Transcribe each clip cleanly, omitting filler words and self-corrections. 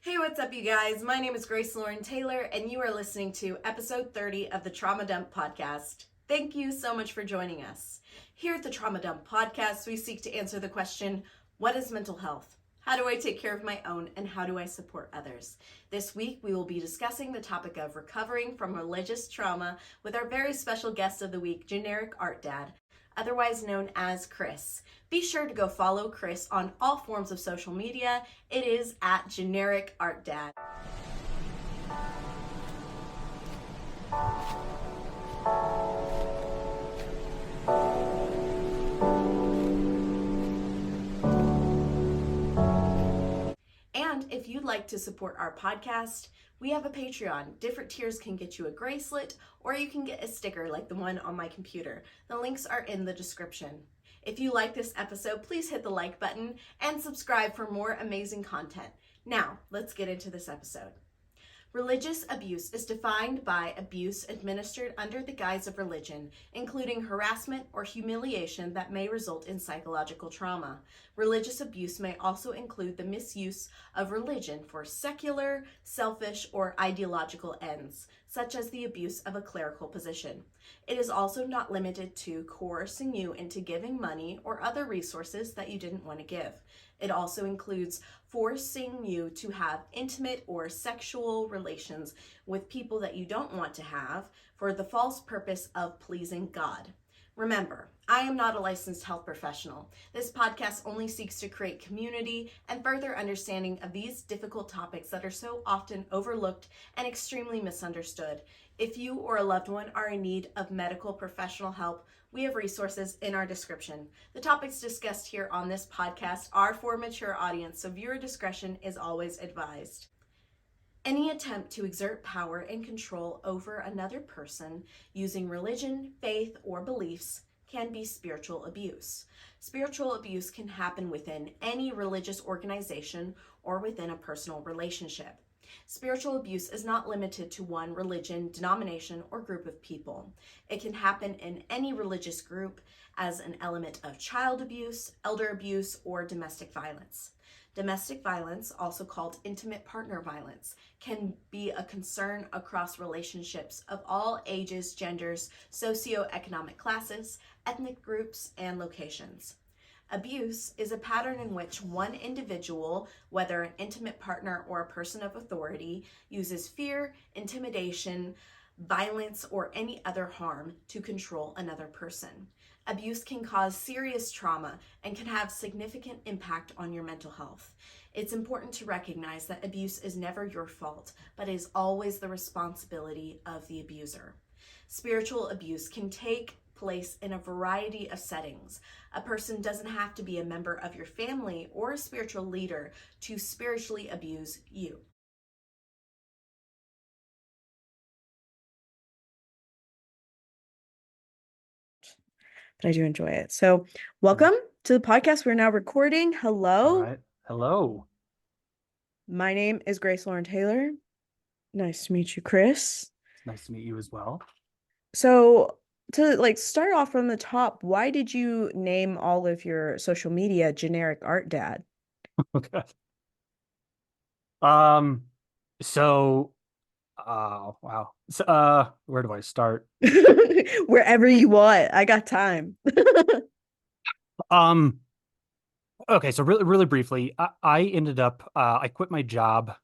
Hey, what's up, you guys? My name is Grace Lauren Taylor, and you are listening to episode 30 of the Trauma Dump Podcast. Thank you so much for joining us. Here at the Trauma Dump Podcast, we seek to answer the question, what is mental health? How do I take care of my own, and how do I support others? This week, we will be discussing the topic of recovering from religious trauma with our very special guest of the week, Generic Art Dad, otherwise known as Chris. Be sure to go follow Chris on all forms of social media. It is at Generic Art Dad. And if you'd like to support our podcast, we have a Patreon. Different tiers can get you a bracelet, or you can get a sticker like the one on my computer. The links are in the description. If you like this episode, please hit the like button and subscribe for more amazing content. Now, let's get into this episode. Religious abuse is defined by abuse administered under the guise of religion, including harassment or humiliation that may result in psychological trauma. Religious abuse may also include the misuse of religion for secular, selfish, or ideological ends, such as the abuse of a clerical position. It is also not limited to coercing you into giving money or other resources that you didn't want to give. It also includes forcing you to have intimate or sexual relations with people that you don't want to have for the false purpose of pleasing God. Remember, I am not a licensed health professional. This podcast only seeks to create community and further understanding of these difficult topics that are so often overlooked and extremely misunderstood. If you or a loved one are in need of medical professional help, we have resources in our description. The topics discussed here on this podcast are for a mature audience, so viewer discretion is always advised. Any attempt to exert power and control over another person using religion, faith, or beliefs can be spiritual abuse. Spiritual abuse can happen within any religious organization or within a personal relationship. Spiritual abuse is not limited to one religion, denomination, or group of people. It can happen in any religious group as an element of child abuse, elder abuse, or domestic violence. Domestic violence, also called intimate partner violence, can be a concern across relationships of all ages, genders, socioeconomic classes, ethnic groups, and locations. Abuse is a pattern in which one individual, whether an intimate partner or a person of authority, uses fear, intimidation, violence, or any other harm to control another person. Abuse can cause serious trauma and can have significant impact on your mental health. It's important to recognize that abuse is never your fault, but is always the responsibility of the abuser. Spiritual abuse can take place in a variety of settings. A person doesn't have to be a member of your family or a spiritual leader to spiritually abuse you. But I do enjoy it. So welcome to the podcast. We're now recording. Hello. All right. Hello. My name is Grace Lauren Taylor. Nice to meet you, Chris. It's nice to meet you as well. So to start off from the top, why did you name all of your social media Generic Art Dad? Okay. Wow. So, where do I start? Wherever you want. I got time. Okay, so really briefly, I ended up I quit my job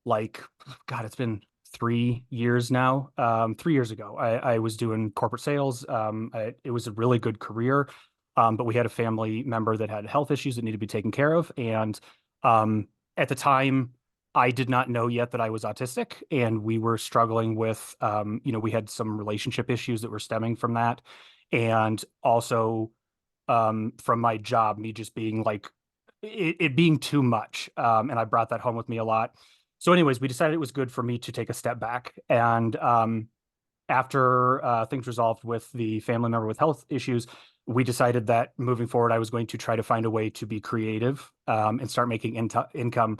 it's been 3 years now. 3 years ago, I was doing corporate sales. It was a really good career, but we had a family member that had health issues that needed to be taken care of. And at the time, I did not know yet that I was autistic, and we were struggling with, we had some relationship issues that were stemming from that. And also from my job, me just being it being too much. And I brought that home with me a lot. So anyways, we decided it was good for me to take a step back. And after things resolved with the family member with health issues, we decided that moving forward, I was going to try to find a way to be creative and start making income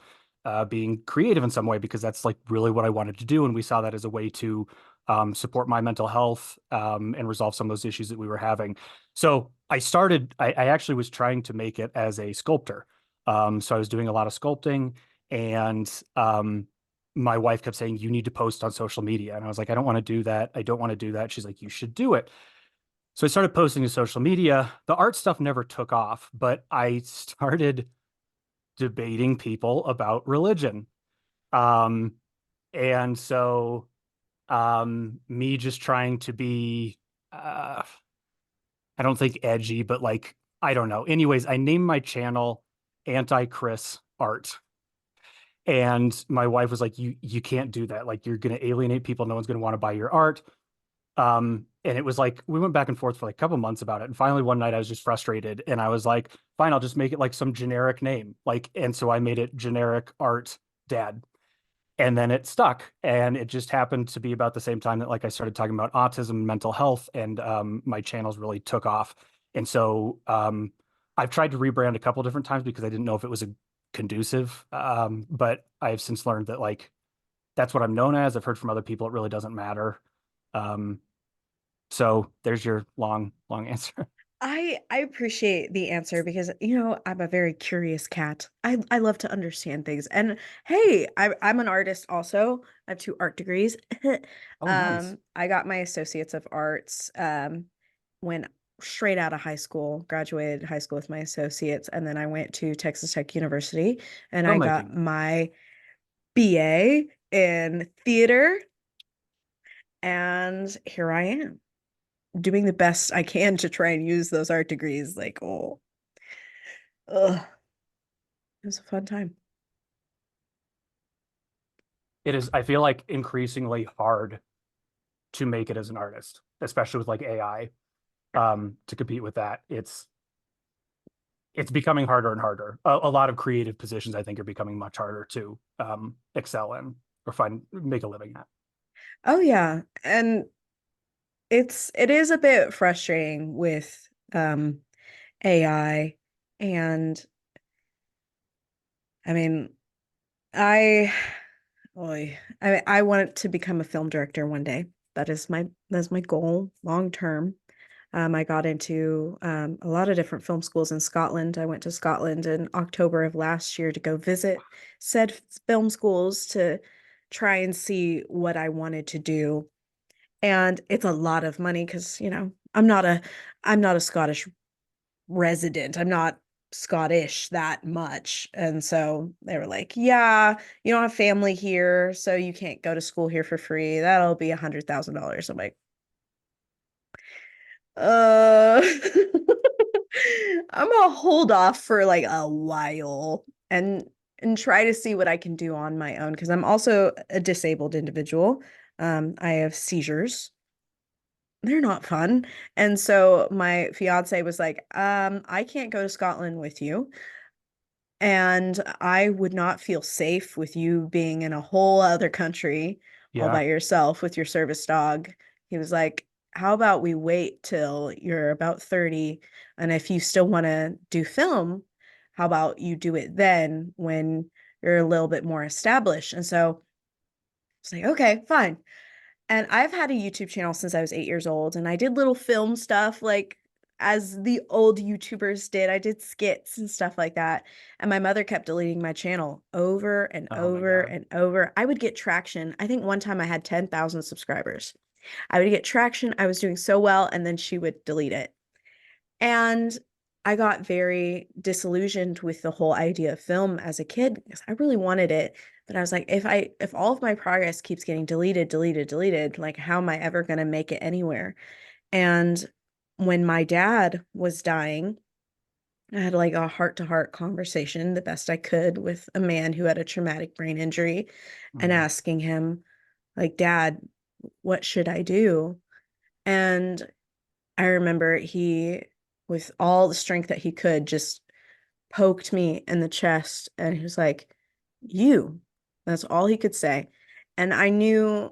being creative in some way, because that's really what I wanted to do. And we saw that as a way to support my mental health and resolve some of those issues that we were having. So I actually was trying to make it as a sculptor. So I was doing a lot of sculpting, And my wife kept saying, you need to post on social media. And I was like, I don't want to do that. I don't want to do that. She's like, you should do it. So I started posting to social media. The art stuff never took off, but I started debating people about religion. Um, and so me just trying to be, I don't think edgy, but like, I don't know. Anyways, I named my channel Anti-Chris Art. And my wife was like, you can't do that. Like you're gonna alienate people. No one's gonna want to buy your art. And it was like we went back and forth for like a couple months about it. And finally one night I was just frustrated and I was like, fine, I'll just make it like some generic name. Like, and so I made it Generic Art Dad. And then it stuck. And it just happened to be about the same time that like I started talking about autism, mental health, and my channels really took off. And so I've tried to rebrand a couple different times because I didn't know if it was a conducive. But I've since learned that like that's what I'm known as. I've heard from other people it really doesn't matter. Um, so there's your long answer. I appreciate the answer because I'm a very curious cat. I love to understand things. And hey, I'm an artist also. I have two art degrees. Oh, nice. I got my associates of arts when straight out of high school, graduated high school with my associates, and then I went to Texas Tech University and I got Filmmaking. my BA in theater, and here I am doing the best I can to try and use those art degrees. Like, ugh, it was a fun time. It is, I feel like increasingly hard to make it as an artist, especially with like AI, to compete with that. It's becoming harder and harder. A lot of creative positions, I think, are becoming much harder to excel in or make a living at. Oh yeah. And it is a bit frustrating with AI. And I mean, I I want to become a film director one day. That's my goal long term. I got into a lot of different film schools in Scotland. I went to Scotland in October of last year to go visit said film schools to try and see what I wanted to do. And it's a lot of money because, I'm not a Scottish resident. I'm not Scottish that much. And so they were like, yeah, you don't have family here, so you can't go to school here for free. That'll be $100,000. I'm like, uh I'm gonna hold off for like a while and try to see what I can do on my own because I'm also a disabled individual. I have seizures. They're not fun. And so my fiance was like, I can't go to Scotland with you. And I would not feel safe with you being in a whole other country all Yeah. by yourself with your service dog. He was like, how about we wait till you're about 30? And if you still want to do film, how about you do it then when you're a little bit more established? And so it's like, okay, fine. And I've had a YouTube channel since I was 8 years old, and I did little film stuff like as the old YouTubers did. I did skits and stuff like that. And my mother kept deleting my channel over and Oh my over God. and over. I would get traction. I think one time I had 10,000 subscribers. I would get traction. I was doing so well, and then she would delete it. And I got very disillusioned with the whole idea of film as a kid because I really wanted it. But I was like, if all of my progress keeps getting deleted, like how am I ever going to make it anywhere? And when my dad was dying, I had like a heart-to-heart conversation, the best I could, with a man who had a traumatic brain injury and Mm. asking him, like, Dad, what should I do? And I remember he, with all the strength that he could, just poked me in the chest and he was like, you. That's all he could say. And I knew,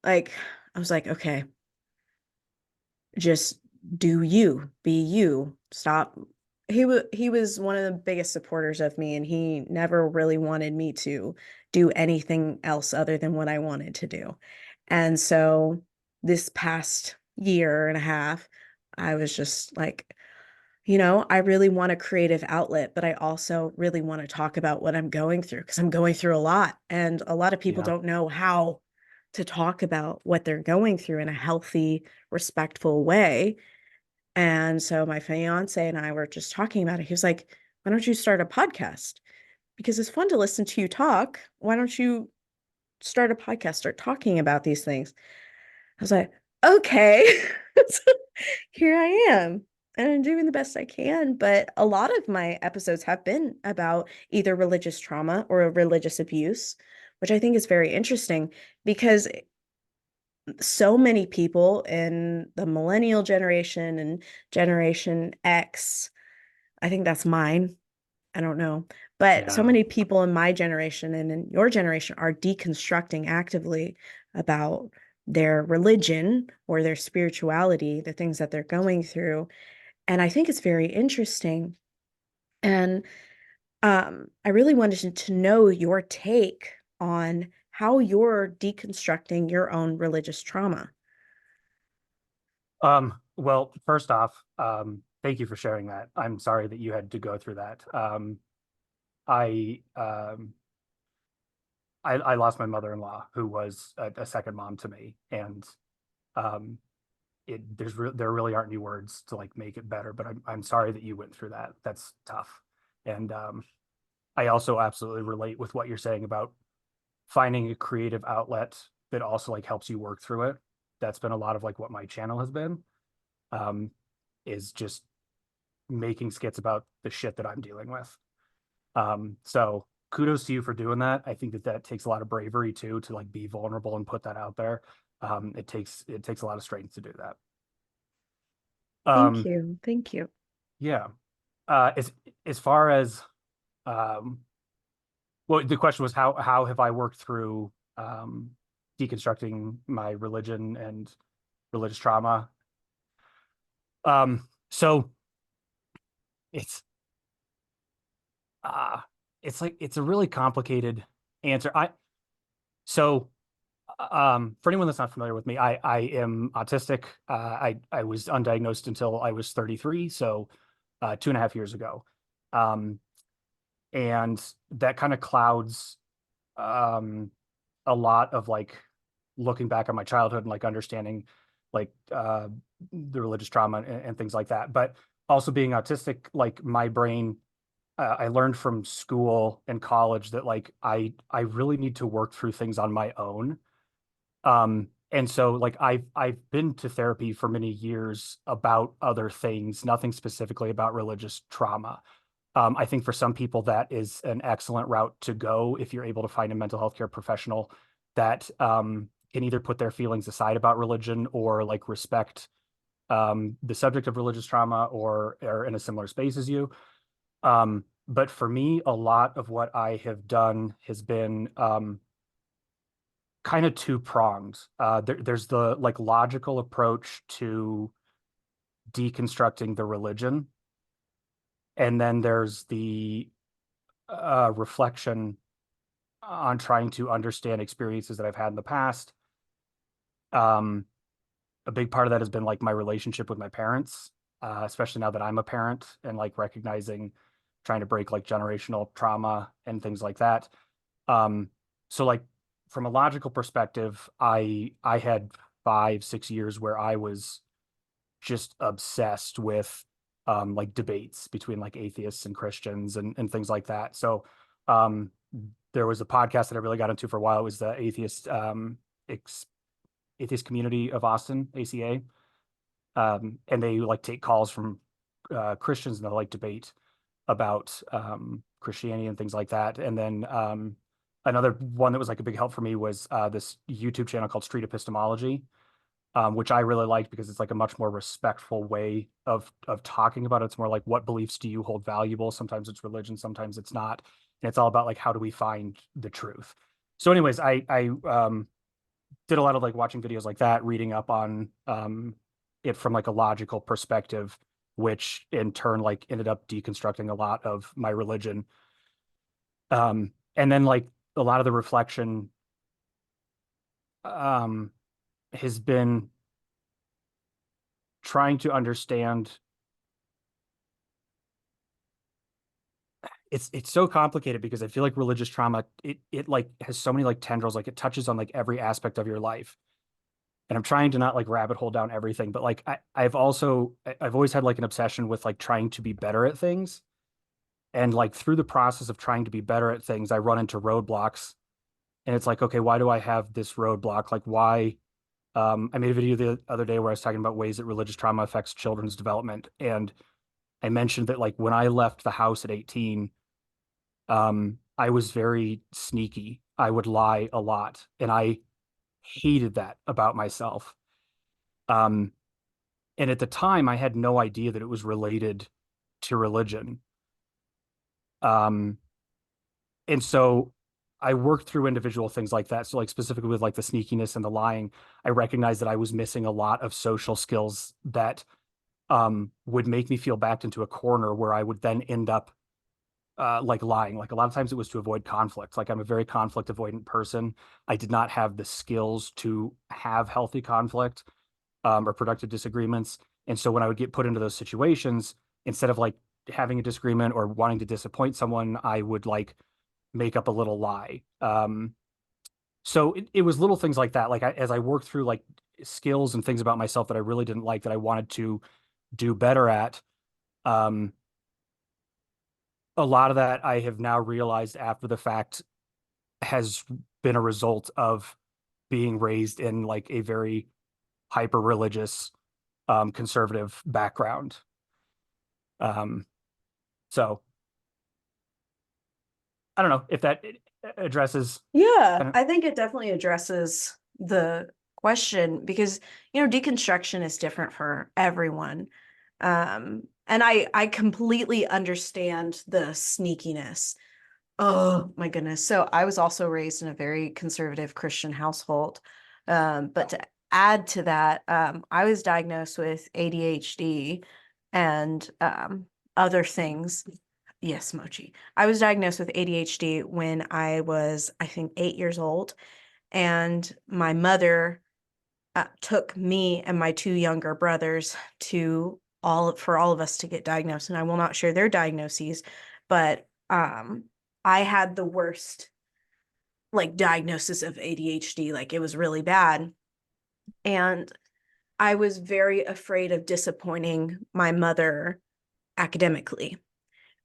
like, I was like, okay, just do you, be you. Stop. He was one of the biggest supporters of me, and he never really wanted me to do anything else other than what I wanted to do. And so this past year and a half, I was just like, I really want a creative outlet, but I also really want to talk about what I'm going through because I'm going through a lot. And a lot of people Yeah. don't know how to talk about what they're going through in a healthy, respectful way. And so my fiance and I were just talking about it. He was like, why don't you start a podcast? Because it's fun to listen to you talk. Why don't you start a podcast, start talking about these things? I was like, okay. So here I am. And I'm doing the best I can. But a lot of my episodes have been about either religious trauma or religious abuse, which I think is very interesting because so many people in the millennial generation and Generation X, I think that's mine. I don't know. But so Yeah. many people in my generation and in your generation are deconstructing actively about their religion or their spirituality, the things that they're going through. And I think it's very interesting. And I really wanted to know your take on how you're deconstructing your own religious trauma. Well, first off, thank you for sharing that. I'm sorry that you had to go through that. I I lost my mother-in-law, who was a second mom to me, and um, there really aren't any words to like make it better. But I'm sorry that you went through that. That's tough, and I also absolutely relate with what you're saying about finding a creative outlet that also like helps you work through it. That's been a lot of like what my channel has been, um, is just making skits about the shit that I'm dealing with. So kudos to you for doing that. I think that that takes a lot of bravery too, to like be vulnerable and put that out there. It takes a lot of strength to do that. Thank Um, you. Thank you. yeah. As far as um, well, the question was how have I worked through deconstructing my religion and religious trauma? So it's uh it's like it's a really complicated answer. So for anyone that's not familiar with me, I am autistic. I was undiagnosed until I was 33, so 2.5 years ago. Um, and that kind of clouds um, a lot of like looking back on my childhood and like understanding like the religious trauma and things like that. But also being autistic, like my brain, I learned from school and college that like I really need to work through things on my own. And so like I've been to therapy for many years about other things, nothing specifically about religious trauma. I think for some people that is an excellent route to go if you're able to find a mental health care professional that can either put their feelings aside about religion or like respect the subject of religious trauma or are in a similar space as you. But for me, a lot of what I have done has been kind of two pronged. There's the like logical approach to deconstructing the religion, and then there's the reflection on trying to understand experiences that I've had in the past. Um, a big part of that has been like my relationship with my parents, especially now that I'm a parent and like recognizing, trying to break like generational trauma and things like that. Um, so like from a logical perspective, I had 5, 6 years where I was just obsessed with like debates between like atheists and Christians and things like that. So um, there was a podcast that I really got into for a while. It was the atheist community of Austin, ACA, and they like take calls from Christians and they like debate about Christianity and things like that. And then another one that was like a big help for me was this YouTube channel called Street Epistemology, which I really liked because it's like a much more respectful way of talking about it. It's more like what beliefs do you hold valuable? Sometimes it's religion, sometimes it's not. And it's all about like how do we find the truth. So, anyways, I did a lot of like watching videos like that, reading up on it from like a logical perspective, which in turn like ended up deconstructing a lot of my religion. And then like a lot of the reflection um, has been trying to understand it's so complicated because I feel like religious trauma, it like has so many like tendrils, like it touches on like every aspect of your life. And I'm trying to not like rabbit hole down everything, but like I've always had like an obsession with like trying to be better at things. And like through the process of trying to be better at things, I run into roadblocks. And it's like, okay, why do I have this roadblock? Like why I made a video the other day where I was talking about ways that religious trauma affects children's development. And I mentioned that like when I left the house at 18, I was very sneaky. I would lie a lot, and I hated that about myself. Um, and at the time, I had no idea that it was related to religion. Um, and so I worked through individual things like that. So, like specifically with like the sneakiness and the lying, I recognized that I was missing a lot of social skills that would make me feel backed into a corner where I would then end up like lying. Like a lot of times it was to avoid conflict. Like I'm a very conflict avoidant person. I did not have the skills to have healthy conflict or productive disagreements. And so when I would get put into those situations, instead of like having a disagreement or wanting to disappoint someone, I would like make up a little lie. So it was little things like that. Like as I worked through like skills and things about myself that I really didn't like that I wanted to do better at, um, a lot of that I have now realized after the fact has been a result of being raised in like a very hyper religious conservative background. Um, so I don't know if that addresses. Yeah, I don't, I think it definitely addresses the question because, deconstruction is different for everyone. And I completely understand the sneakiness. Oh my goodness. So I was also raised in a very conservative Christian household. But to add to that, I was diagnosed with ADHD and other things. Yes, Mochi. I was diagnosed with ADHD when I was, I think, 8 years old. And my mother took me and my two younger brothers to for all of us to get diagnosed. And I will not share their diagnoses, but I had the worst like diagnosis of ADHD. Like it was really bad. And I was very afraid of disappointing my mother academically.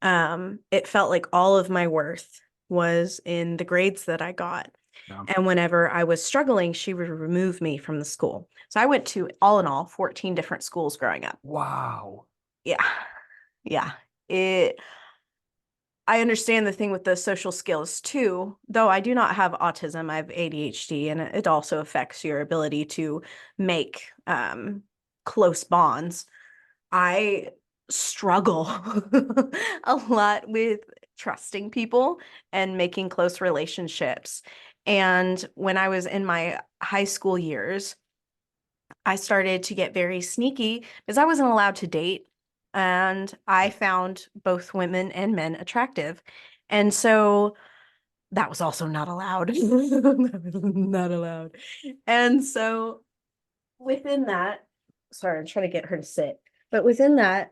It felt like all of my worth was in the grades that I got. no. And whenever I was struggling, she would remove me from the school. So I went to, all in all, 14 different schools growing up. Wow. Yeah. Yeah. I understand the thing with the social skills too, though I do not have autism. I have ADHD, and it also affects your ability to make close bonds. I struggle a lot with trusting people and making close relationships. And when I was in my high school years, I started to get very sneaky because I wasn't allowed to date. And I found both women and men attractive. And so that was also not allowed. Not allowed. And so within that, sorry, I'm trying to get her to sit. But within that,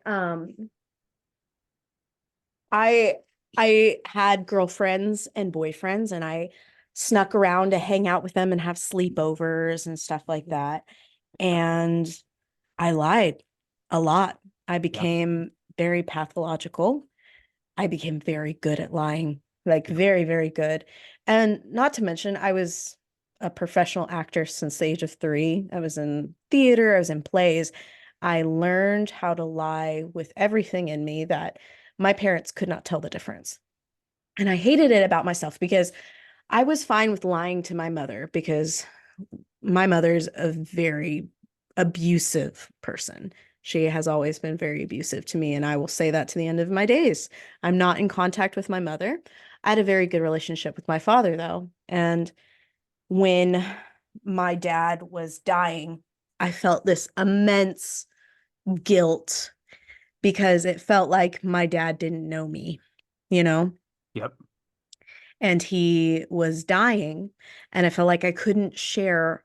I I had girlfriends and boyfriends, and I snuck around to hang out with them and have sleepovers and stuff like that. And I lied a lot. I Yeah. became very pathological. I became very good at lying, like very, very good. And not to mention, I was a professional actor since the age of 3. I was in theater, I was in plays. I learned how to lie with everything in me that my parents could not tell the difference. And I hated it about myself because I was fine with lying to my mother because my mother's a very abusive person. She has always been very abusive to me, and I will say that to the end of my days. I'm not in contact with my mother. I had a very good relationship with my father, though. And when my dad was dying, I felt this immense guilt because it felt like my dad didn't know me, you know? Yep. And he was dying, and I felt like I couldn't share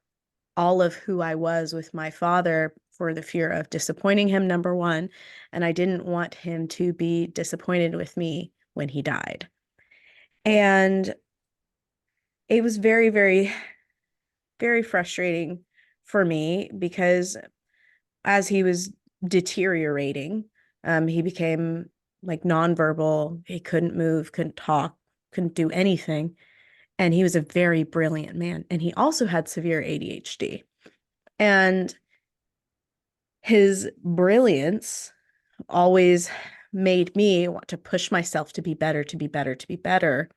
all of who I was with my father for the fear of disappointing him, number one. And I didn't want him to be disappointed with me when he died. And it was very, very, very frustrating for me because as he was deteriorating, he became like nonverbal. He couldn't move, couldn't talk, couldn't do anything. And he was a very brilliant man. And he also had severe ADHD. And his brilliance always made me want to push myself to be better, to be better, to be better.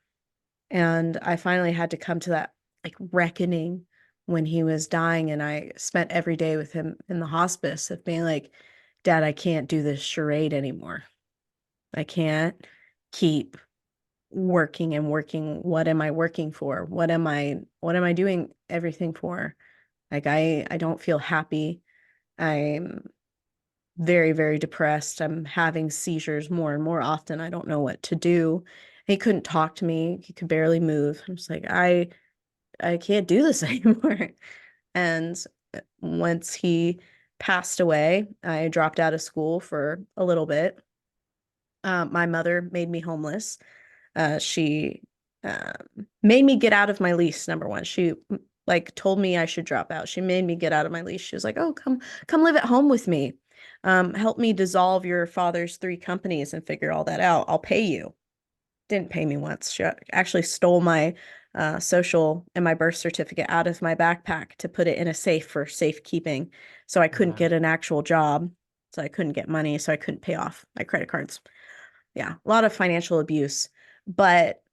And I finally had to come to that like reckoning when he was dying. And I spent every day with him in the hospice of being like, Dad, I can't do this charade anymore. I can't keep working and working. What am I working for? What am I doing everything for? Like I don't feel happy. I'm very, very depressed. I'm having seizures more and more often. I don't know what to do. He couldn't talk to me. He could barely move. I'm just like, I can't do this anymore. And once he passed away, I dropped out of school for a little bit. My mother made me homeless. She made me get out of my lease, number one. She like told me I should drop out. She made me get out of my lease. She was like, "Oh, come live at home with me. Help me dissolve your father's 3 companies and figure all that out. I'll pay you." Didn't pay me once. She actually stole my social and my birth certificate out of my backpack to put it in a safe for safekeeping. So I couldn't get an actual job. So I couldn't get money. So I couldn't pay off my credit cards. Yeah, a lot of financial abuse. But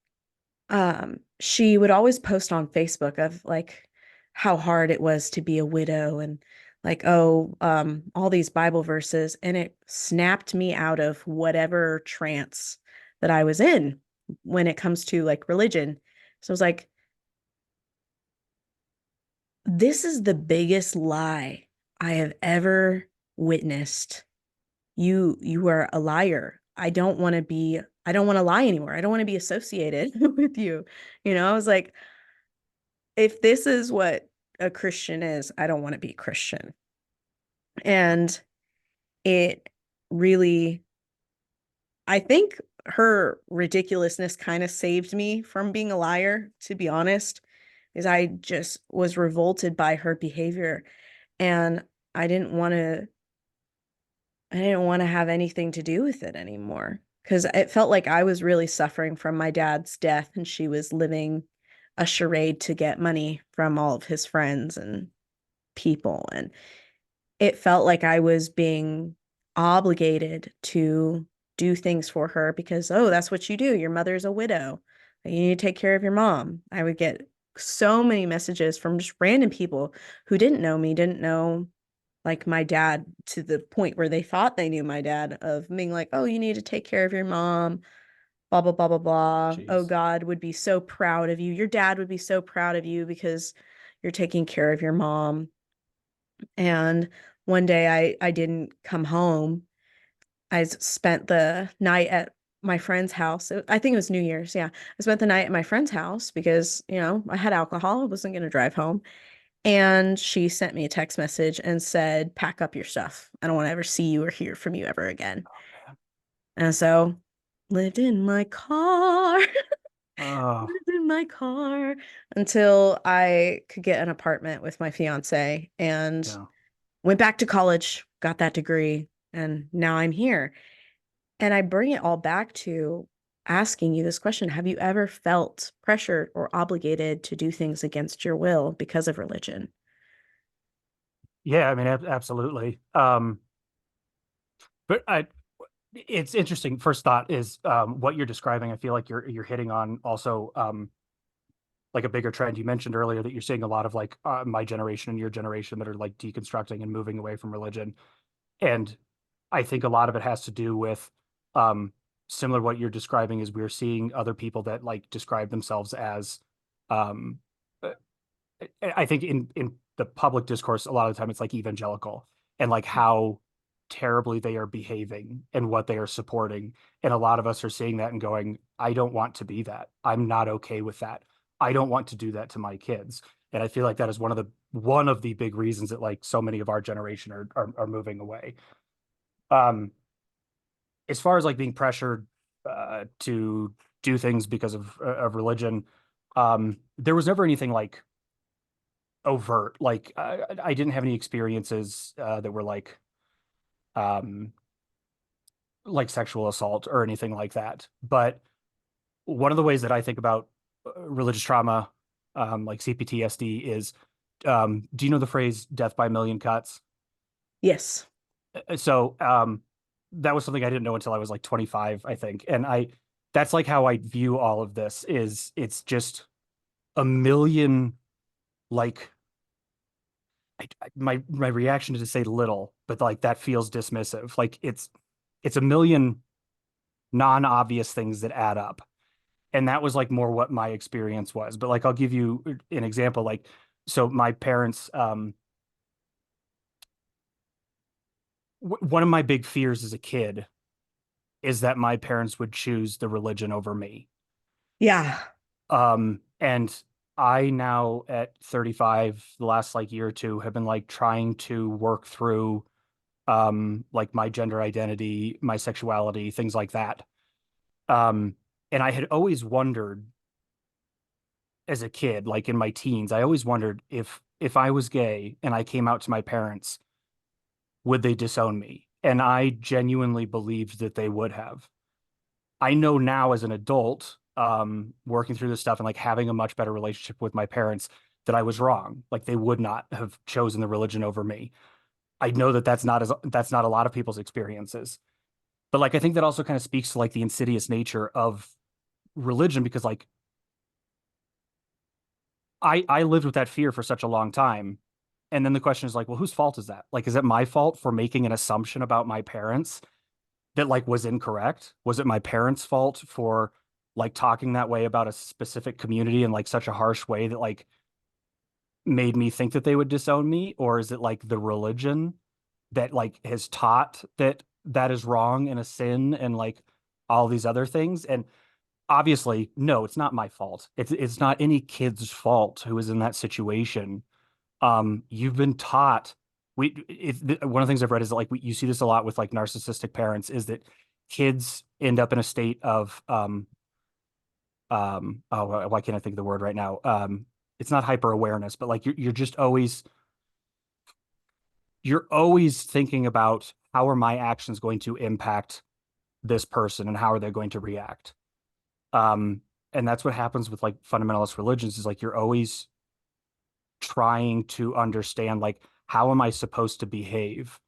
she would always post on Facebook of like how hard it was to be a widow and like, all these Bible verses. And it snapped me out of whatever trance that I was in when it comes to like religion. So I was like, this is the biggest lie I have ever witnessed. You are a liar. I don't want to lie anymore. I don't want to be associated with you. I was like, if this is what a Christian is, I don't want to be Christian. And it really, I think her ridiculousness kind of saved me from being a liar, to be honest, because I just was revolted by her behavior and I didn't want to have anything to do with it anymore because it felt like I was really suffering from my dad's death and she was living a charade to get money from all of his friends and people. And it felt like I was being obligated to do things for her because, oh, that's what you do. Your mother's a widow. You need to take care of your mom. I would get so many messages from just random people who didn't know me, didn't know like my dad to the point where they thought they knew my dad of being like, oh, you need to take care of your mom, blah, blah, blah, blah, blah. Jeez. Oh, God would be so proud of you. Your dad would be so proud of you because you're taking care of your mom. And one day I didn't come home. I spent the night at my friend's house. I think it was New Year's. Yeah. I spent the night at my friend's house because, I had alcohol. I wasn't going to drive home. And she sent me a text message and said, pack up your stuff. I don't want to ever see you or hear from you ever again. And so lived in my car. Oh, Lived in my car until I could get an apartment with my fiance and yeah. went back to college, got that degree, and now I'm here. And I bring it all back to asking you this question. Have you ever felt pressured or obligated to do things against your will because of religion? Yeah, I mean, absolutely. But it's interesting. First thought is what you're describing. I feel like you're hitting on also like a bigger trend. You mentioned earlier that you're seeing a lot of like my generation and your generation that are like deconstructing and moving away from religion. And I think a lot of it has to do with similar to what you're describing is we're seeing other people that like describe themselves as um, uh, I think in the public discourse, a lot of the time it's like evangelical and like how terribly they are behaving and what they are supporting. And a lot of us are seeing that and going, I don't want to be that. I'm not okay with that. I don't want to do that to my kids. And I feel like that is one of the big reasons that like so many of our generation are moving away. Um, as far as like being pressured to do things because of religion. There was never anything like overt. Like I didn't have any experiences that were um, like sexual assault or anything like that. But one of the ways that I think about religious trauma, like CPTSD, is do you know the phrase "death by a million cuts"? Yes. So that was something I didn't know until I was like 25, I think. And that's like how I view all of this is it's just a million like my reaction is to say little, but like that feels dismissive. Like it's a million non-obvious things that add up. And that was like more what my experience was. But like I'll give you an example. Like so my parents one of my big fears as a kid is that my parents would choose the religion over me. Yeah. And I now at 35, the last like year or two have been like trying to work through like my gender identity, my sexuality, things like that. And I had always wondered as a kid, like in my teens, I always wondered if I was gay and I came out to my parents, would they disown me? And I genuinely believed that they would have. I know now as an adult, working through this stuff and like having a much better relationship with my parents, that I was wrong. Like they would not have chosen the religion over me. I know that that's not a lot of people's experiences. But like I think that also kind of speaks to like the insidious nature of religion because like I lived with that fear for such a long time. And then the question is like, well, whose fault is that? Like, is it my fault for making an assumption about my parents that like was incorrect? Was it my parents' fault for like talking that way about a specific community in like such a harsh way that like made me think that they would disown me? Or is it like the religion that like has taught that that is wrong and a sin and like all these other things? And obviously, no, it's not my fault. It's not any kid's fault who is in that situation. You've been taught one of the things I've read is that like you see this a lot with like narcissistic parents is that kids end up in a state of oh, why can't I think of the word right now? It's not hyper awareness, but like you're always thinking about how are my actions going to impact this person and how are they going to react. Um, and that's what happens with like fundamentalist religions is like you're always trying to understand like how am I supposed to behave?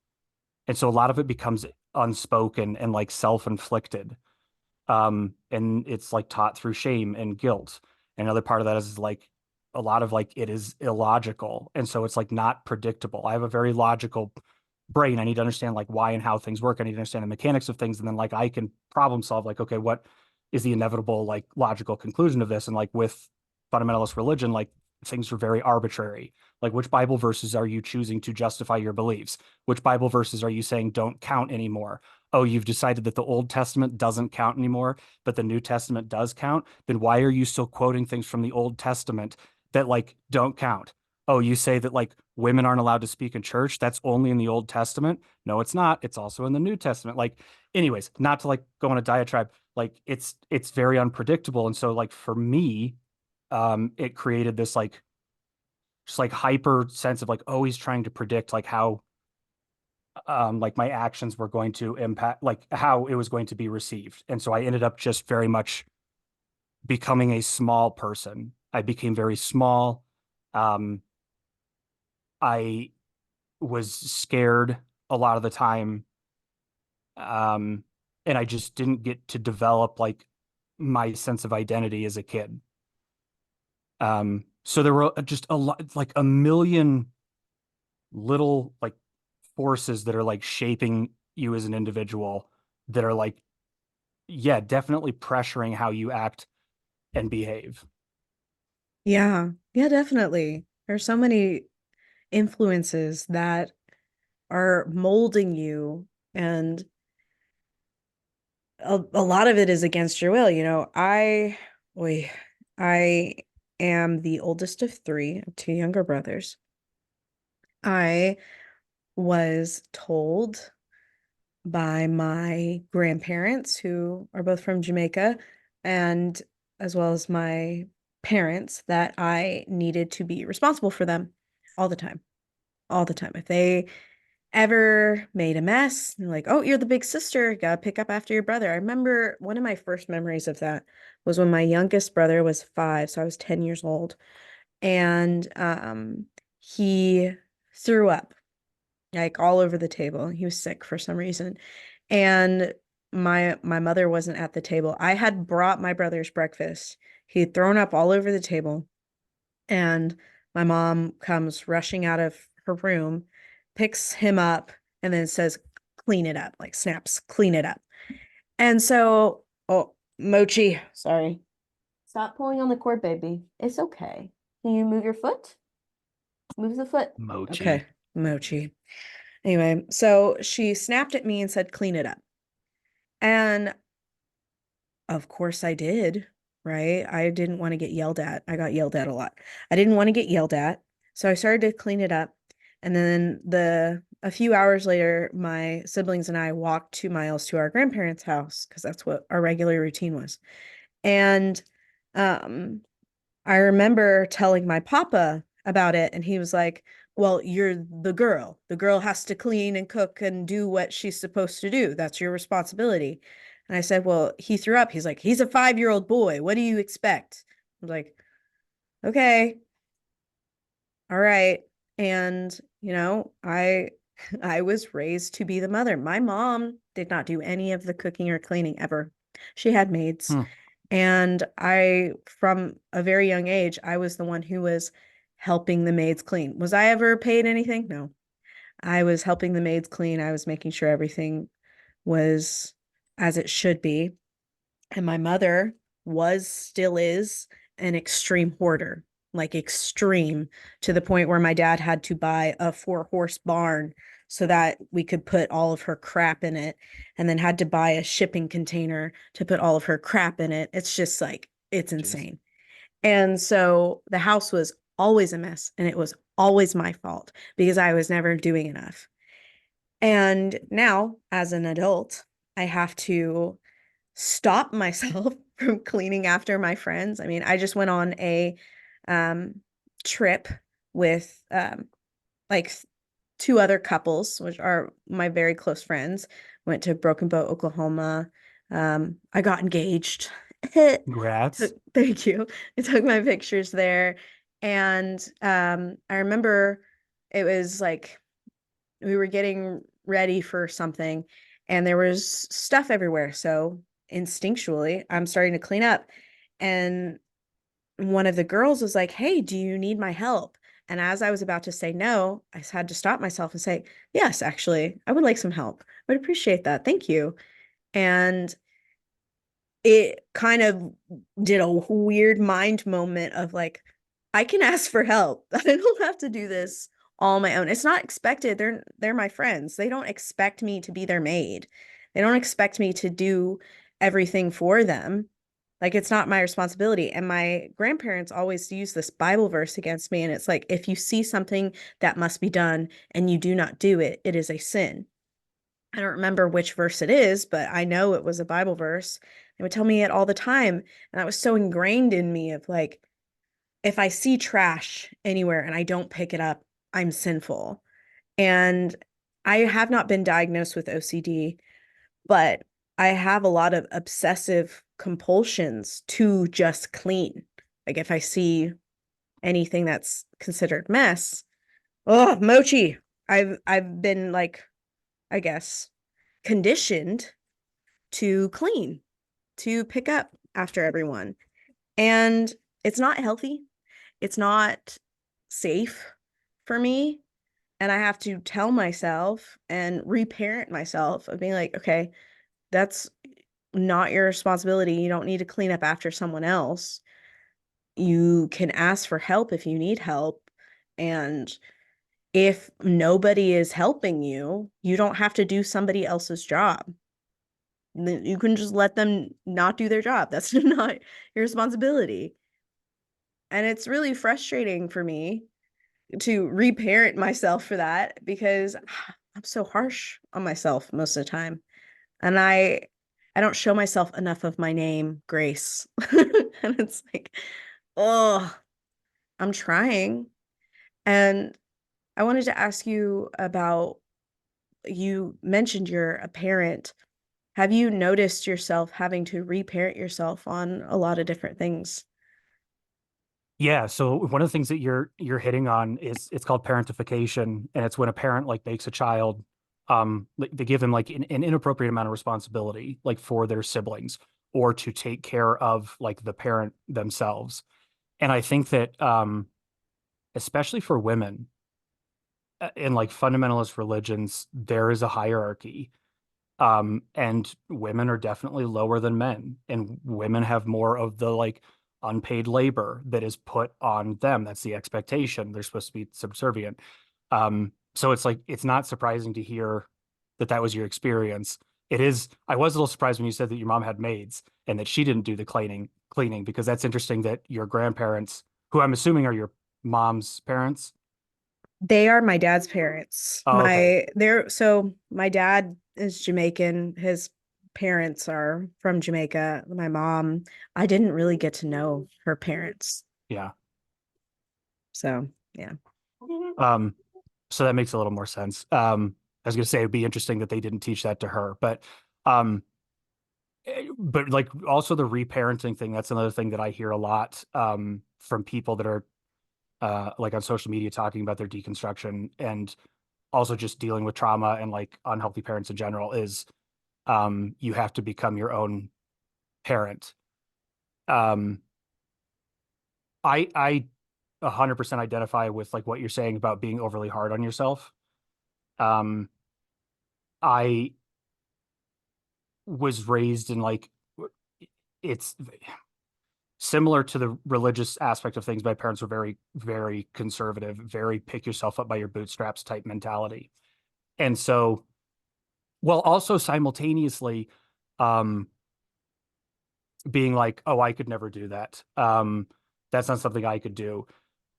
And so a lot of it becomes unspoken and like self-inflicted. And it's like taught through shame and guilt. And another part of that is like a lot of like it is illogical. And so it's like not predictable. I have a very logical brain. I need to understand like why and how things work. I need to understand the mechanics of things. And then like I can problem solve like, okay, what is the inevitable like logical conclusion of this? And like with fundamentalist religion, like things are very arbitrary. Like which Bible verses are you choosing to justify your beliefs? Which Bible verses are you saying don't count anymore? Oh, you've decided that the Old Testament doesn't count anymore, but the New Testament does count, then why are you still quoting things from the Old Testament that like don't count? Oh, you say that like women aren't allowed to speak in church. That's only in the Old Testament. No, it's not. It's also in the New Testament. Like, anyways, not to like go on a diatribe. Like it's very unpredictable. And so like for me, it created this like just like hyper sense of like always trying to predict like my actions were going to impact like how it was going to be received. And so I ended up just very much becoming a small person. I became very small. Um, I was scared a lot of the time. Um, and I just didn't get to develop like my sense of identity as a kid. So there were just a lot, like a million little like forces that are like shaping you as an individual that are like, yeah, definitely pressuring how you act and behave. Yeah. Yeah, definitely. There's so many influences that are molding you, and a lot of it is against your will. Oy, I am the oldest of three, of two younger brothers. I was told by my grandparents, who are both from Jamaica, and as well as my parents, that I needed to be responsible for them all the time. All the time. If they ever made a mess, they're like, oh, you're the big sister, gotta pick up after your brother. I remember one of my first memories of that was when my youngest brother was 5, so I was 10 years old, and he threw up like all over the table. He was sick for some reason. And my mother wasn't at the table. I had brought my brother's breakfast. He had thrown up all over the table. And my mom comes rushing out of her room, picks him up, and then says, clean it up, like snaps, clean it up. And so, oh, Mochi, sorry. Stop pulling on the cord, baby. It's okay. Can you move your foot? Move the foot. Mochi. Okay, Mochi. Anyway, so she snapped at me and said, clean it up. And of course I did, right? I didn't want to get yelled at. I got yelled at a lot. I didn't want to get yelled at. So I started to clean it up. And then a few hours later, my siblings and I walked 2 miles to our grandparents' house because that's what our regular routine was. And I remember telling my papa about it, and he was like, well, you're the girl. The girl has to clean and cook and do what she's supposed to do. That's your responsibility. And I said, well, he threw up. He's like, he's a 5-year-old boy. What do you expect? I was like, okay, all right. And, I was raised to be the mother. My mom did not do any of the cooking or cleaning ever. She had maids. And from a very young age, I was the one who was helping the maids clean. Was I ever paid anything? No. I was helping the maids clean. I was making sure everything was as it should be. And my mother still is an extreme hoarder, like extreme, to the point where my dad had to buy a 4-horse barn so that we could put all of her crap in it, and then had to buy a shipping container to put all of her crap in it. It's just like, it's insane. And so the house was always a mess, and it was always my fault because I was never doing enough. And now, as an adult, I have to stop myself from cleaning after my friends. I mean, I just went on a trip with like 2 other couples, which are my very close friends. Went to Broken Bow, Oklahoma. I got engaged. Congrats. Thank you. I took my pictures there. And I remember it was like we were getting ready for something, and there was stuff everywhere. So instinctually, I'm starting to clean up. And one of the girls was like, hey, do you need my help? And as I was about to say no, I had to stop myself and say, yes, actually, I would like some help. I would appreciate that. Thank you. And it kind of did a weird mind moment of like, I can ask for help. I don't have to do this all on my own. It's not expected. They're my friends. They don't expect me to be their maid. They don't expect me to do everything for them. Like, it's not my responsibility. And my grandparents always use this Bible verse against me. And it's like, if you see something that must be done and you do not do it, it is a sin. I don't remember which verse it is, but I know it was a Bible verse. They would tell me it all the time. And that was so ingrained in me of like, if I see trash anywhere and I don't pick it up, I'm sinful. And I have not been diagnosed with OCD, but I have a lot of obsessive compulsions to just clean. Like if I see anything that's considered mess, oh, Mochi, I've been like, I guess, conditioned to clean, to pick up after everyone. And it's not healthy. It's not safe for me. And I have to tell myself and reparent myself of being like, okay, that's not your responsibility. You don't need to clean up after someone else. You can ask for help if you need help. And if nobody is helping you, you don't have to do somebody else's job. You can just let them not do their job. That's not your responsibility. And it's really frustrating for me to reparent myself for that, because I'm so harsh on myself most of the time. And I don't show myself enough of my name, Grace. And it's like, oh, I'm trying. And I wanted to ask you about, you mentioned you're a parent. Have you noticed yourself having to reparent yourself on a lot of different things? Yeah, so one of the things that you're hitting on is it's called parentification, and it's when a parent like makes a child, like, they give them like an inappropriate amount of responsibility, like for their siblings, or to take care of like the parent themselves. And I think that especially for women in like fundamentalist religions, there is a hierarchy. And women are definitely lower than men, and women have more of the like unpaid labor that is put on them. That's the expectation. They're supposed to be subservient. So it's like it's not surprising to hear that that was your experience. It is. I was a little surprised when you said that your mom had maids and that she didn't do the cleaning, because that's interesting that your grandparents, who I'm assuming are your mom's parents. They are my dad's parents. Oh, okay. So my dad is Jamaican. His parents are from Jamaica. My mom, I didn't really get to know her parents. Yeah. So, yeah. Um, so that makes a little more sense. I was gonna say it'd be interesting that they didn't teach that to her, um, but like also the reparenting thing, that's another thing that I hear a lot from people that are like on social media talking about their deconstruction, and also just dealing with trauma and like unhealthy parents in general, is you have to become your own parent. Um, I 100% identify with like what you're saying about being overly hard on yourself. Um, I was raised in like it's similar to the religious aspect of things. My parents were very, very conservative, very pick yourself up by your bootstraps type mentality. And so, well, also simultaneously, um, being like, oh, I could never do that. That's not something I could do.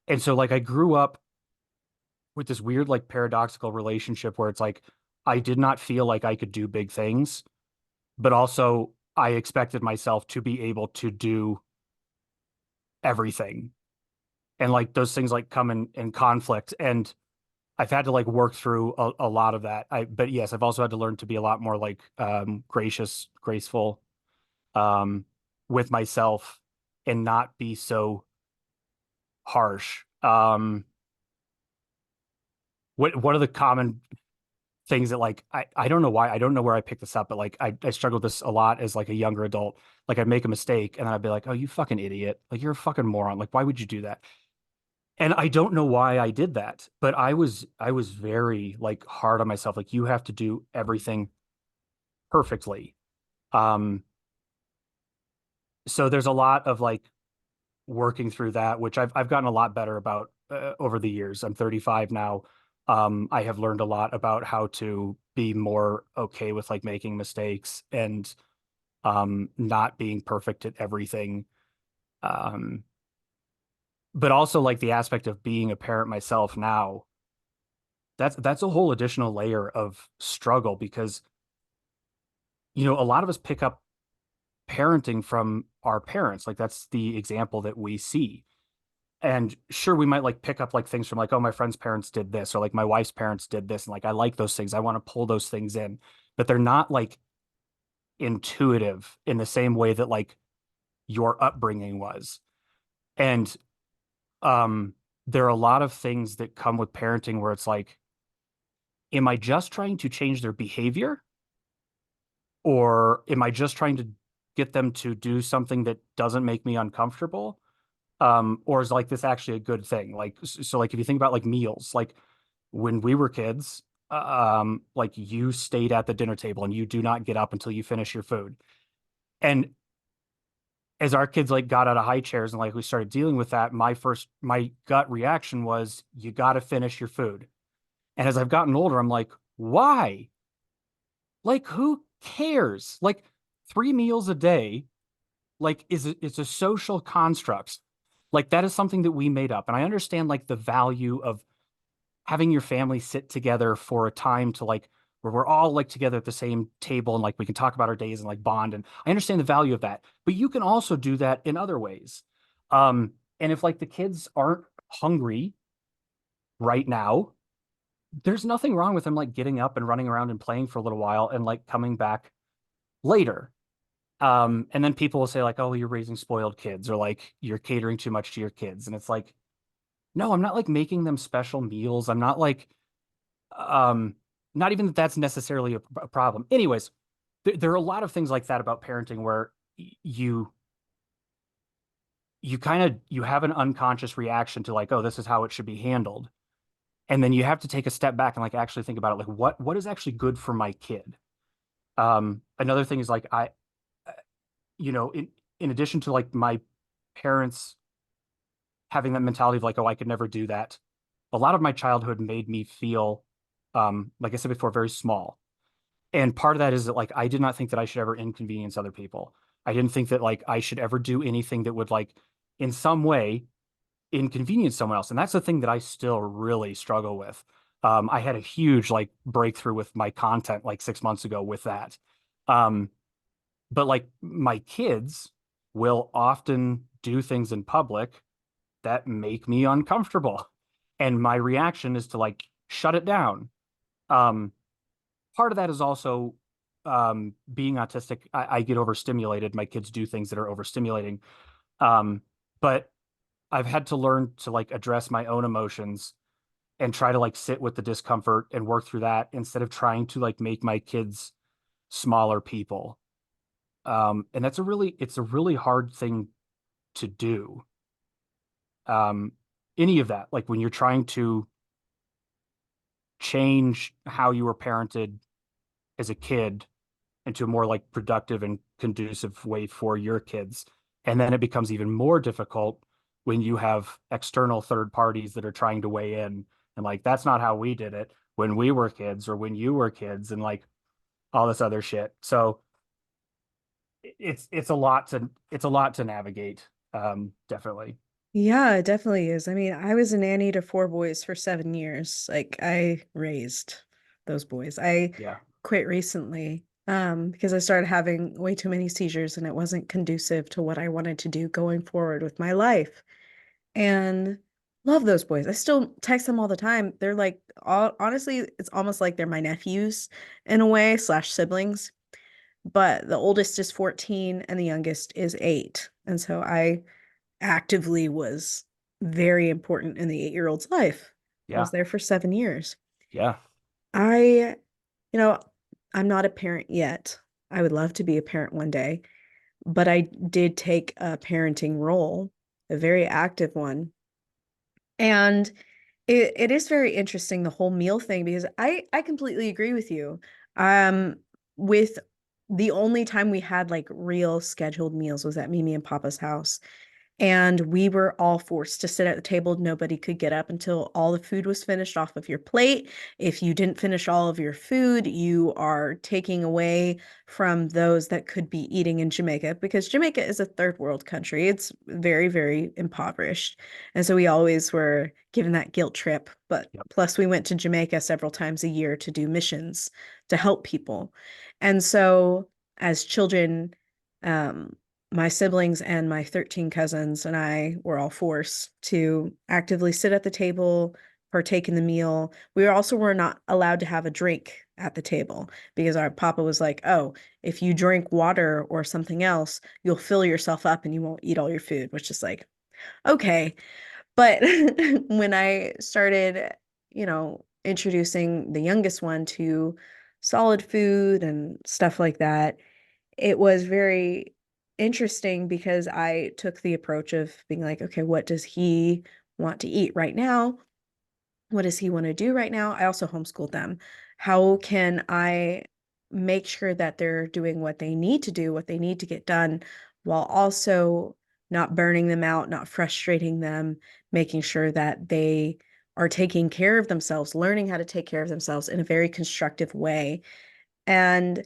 And so, like, I grew up with this weird, like, paradoxical relationship where it's like, I did not feel like I could do big things, but also I expected myself to be able to do everything. And like those things like come in conflict. And I've had to like work through a lot of that. But yes, I've also had to learn to be a lot more like gracious, graceful um, with myself and not be so harsh. What are the common things that like I don't know why, I don't know where I picked this up, but like I struggled with this a lot as like a younger adult. Like I'd make a mistake and then I'd be like, oh, you fucking idiot. Like you're a fucking moron. Like why would you do that? And I don't know why I did that, but I was very like hard on myself. Like you have to do everything perfectly. Um, so there's a lot of like working through that, which I've gotten a lot better about over the years. I'm 35 now. I have learned a lot about how to be more okay with like making mistakes and not being perfect at everything. Um, but also like the aspect of being a parent myself now, that's a whole additional layer of struggle because a lot of us pick up parenting from our parents. Like that's the example that we see. And sure, we might like pick up like things from like, oh, my friend's parents did this, or like my wife's parents did this, and like I like those things. I want to pull those things in, but they're not like intuitive in the same way that like your upbringing was. And um there are a lot of things that come with parenting where it's like, am I just trying to change their behavior? Or am I just trying to get them to do something that doesn't make me uncomfortable? Or is like this actually a good thing? Like, so like if you think about like meals, like when we were kids, like you stayed at the dinner table and you do not get up until you finish your food. And as our kids like got out of high chairs and like we started dealing with that, my gut reaction was, you got to finish your food. And as I've gotten older, I'm like, why? Like, who cares? Like, 3 meals a day, like, it's a social construct. Like, that is something that we made up. And I understand like the value of having your family sit together for a time to like where we're all like together at the same table and like we can talk about our days and like bond. And I understand the value of that, but you can also do that in other ways. And if like the kids aren't hungry right now, there's nothing wrong with them like getting up and running around and playing for a little while and like coming back later. And then people will say like, oh, you're raising spoiled kids or like you're catering too much to your kids. And it's like, no, I'm not like making them special meals. I'm not like, um, not even that that's necessarily a problem. Anyways, there are a lot of things like that about parenting where you kind of you have an unconscious reaction to like, oh, this is how it should be handled. And then you have to take a step back and like actually think about it, like what is actually good for my kid. Another thing is like in addition to like my parents having that mentality of like, oh, I could never do that. A lot of my childhood made me feel, like I said before, very small. And part of that is that like I did not think that I should ever inconvenience other people. I didn't think that like I should ever do anything that would like in some way inconvenience someone else. And that's the thing that I still really struggle with. I had a huge like breakthrough with my content like 6 months ago with that. Um, but like my kids will often do things in public that make me uncomfortable. And my reaction is to like shut it down. Um, Part of that is also being autistic. I get overstimulated. My kids do things that are overstimulating. But I've had to learn to like address my own emotions and try to like sit with the discomfort and work through that instead of trying to like make my kids smaller people. And it's a really hard thing to do. Um, any of that, like when you're trying to change how you were parented as a kid into a more like productive and conducive way for your kids. And then it becomes even more difficult when you have external third parties that are trying to weigh in and like, that's not how we did it when we were kids or when you were kids and like all this other shit. So it's a lot to navigate. Definitely. Yeah, it definitely is. I mean, I was a nanny to 4 boys for 7 years. Like I raised those boys. I Yeah. quit recently because I started having way too many seizures and it wasn't conducive to what I wanted to do going forward with my life. And love those boys. I still text them all the time. They're like, honestly, it's almost like they're my nephews in a way, slash siblings. But the oldest is 14 and the youngest is 8. And so I actively was very important in the 8-year-old's life. I Yeah. was there for 7 years. Yeah. I, you know, I'm not a parent yet. I would love to be a parent one day, but I did take a parenting role, a very active one. And it is very interesting, the whole meal thing, because I completely agree with you. With the only time we had like real scheduled meals was at Mimi and Papa's house. And we were all forced to sit at the table. Nobody could get up until all the food was finished off of your plate. If you didn't finish all of your food, you are taking away from those that could be eating in Jamaica because Jamaica is a third world country. It's very, very impoverished. And so we always were given that guilt trip. But Yep. plus, we went to Jamaica several times a year to do missions to help people. And so as children, um, my siblings and my 13 cousins and I were all forced to actively sit at the table, partake in the meal. We also were not allowed to have a drink at the table because our papa was like, oh, if you drink water or something else, you'll fill yourself up and you won't eat all your food, which is like, okay. But when I started, introducing the youngest one to solid food and stuff like that, it was very interesting because I took the approach of being like, okay, what does he want to eat right now? What does he want to do right now? I also homeschooled them. How can I make sure that they're doing what they need to do, what they need to get done, while also not burning them out, not frustrating them, making sure that they are taking care of themselves, learning how to take care of themselves in a very constructive way. And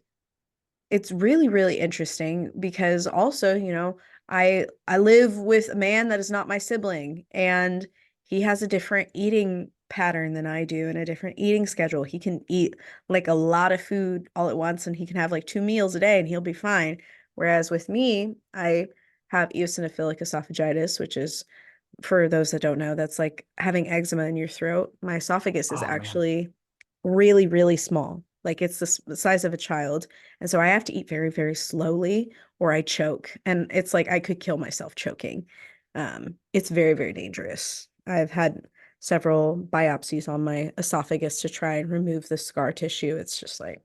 it's really, really interesting because also, I live with a man that is not my sibling and he has a different eating pattern than I do and a different eating schedule. He can eat like a lot of food all at once and he can have like 2 meals a day and he'll be fine. Whereas with me, I have eosinophilic esophagitis, which is, for those that don't know, that's like having eczema in your throat. My esophagus is Oh man. actually really, really small. Like it's the size of a child. And so I have to eat very, very slowly or I choke. And it's like I could kill myself choking. It's very, very dangerous. I've had several biopsies on my esophagus to try and remove the scar tissue. It's just like,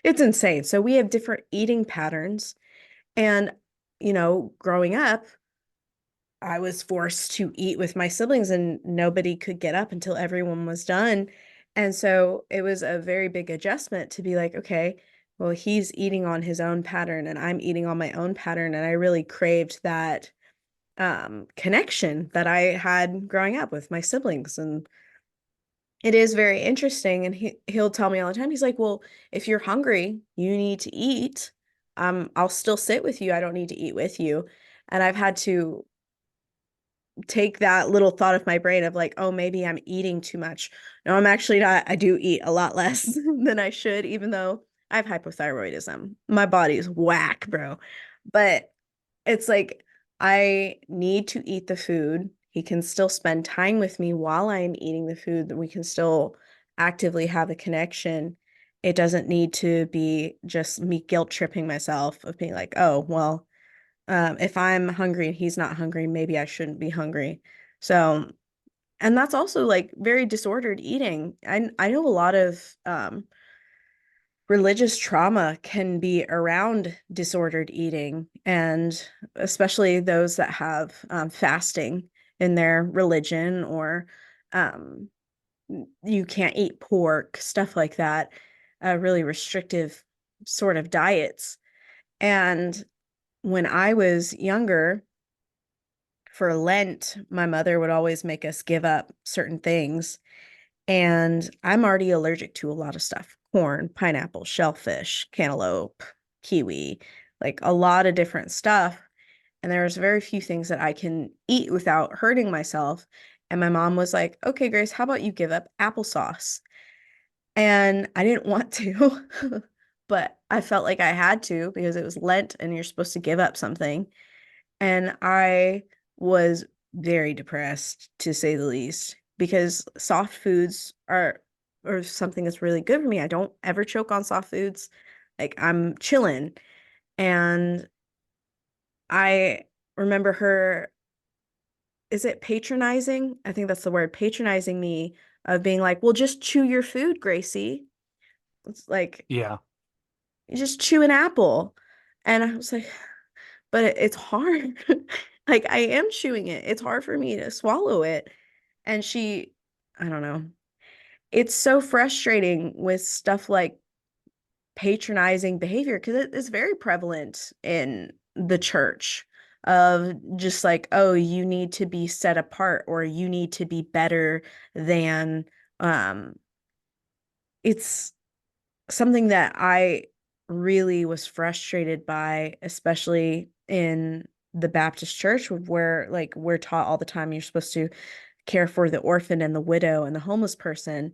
it's insane. So we have different eating patterns. And, growing up, I was forced to eat with my siblings and nobody could get up until everyone was done. And so it was a very big adjustment to be like, okay, well, he's eating on his own pattern and I'm eating on my own pattern. And I really craved that connection that I had growing up with my siblings. And it is very interesting. And he'll tell me all the time, he's like, well, if you're hungry, you need to eat. I'll still sit with you. I don't need to eat with you. And I've had to take that little thought of my brain of like, oh, maybe I'm eating too much. No, I'm actually not. I do eat a lot less than I should, even though I have hypothyroidism. My body's whack, bro. But it's like I need to eat the food. He can still spend time with me while I'm eating the food, that we can still actively have a connection. It doesn't need to be just me guilt tripping myself of being like, oh, well, if I'm hungry and he's not hungry, maybe I shouldn't be hungry. So, and that's also like very disordered eating. I know a lot of religious trauma can be around disordered eating, and especially those that have fasting in their religion, or um, you can't eat pork, stuff like that, really restrictive sort of diets. And when I was younger, for Lent, my mother would always make us give up certain things. And I'm already allergic to a lot of stuff: corn, pineapple, shellfish, cantaloupe, kiwi, like a lot of different stuff. And there's very few things that I can eat without hurting myself. And my mom was like, okay, Grace, how about you give up applesauce? And I didn't want to, but I felt like I had to because it was Lent and you're supposed to give up something. And I was very depressed, to say the least, because soft foods are something that's really good for me. I don't ever choke on soft foods. Like I'm chilling. And I remember her, is it patronizing? I think that's the word, patronizing me, of being like, well, just chew your food, Gracie. It's like, Yeah. you just chew an apple. And I was like, but it's hard. Like I am chewing it. It's hard for me to swallow it. And I don't know. It's so frustrating with stuff like patronizing behavior because it is very prevalent in the church, of just like, oh, you need to be set apart or you need to be better than. um it's something that I really was frustrated by, especially in the Baptist church, where like we're taught all the time you're supposed to care for the orphan and the widow and the homeless person.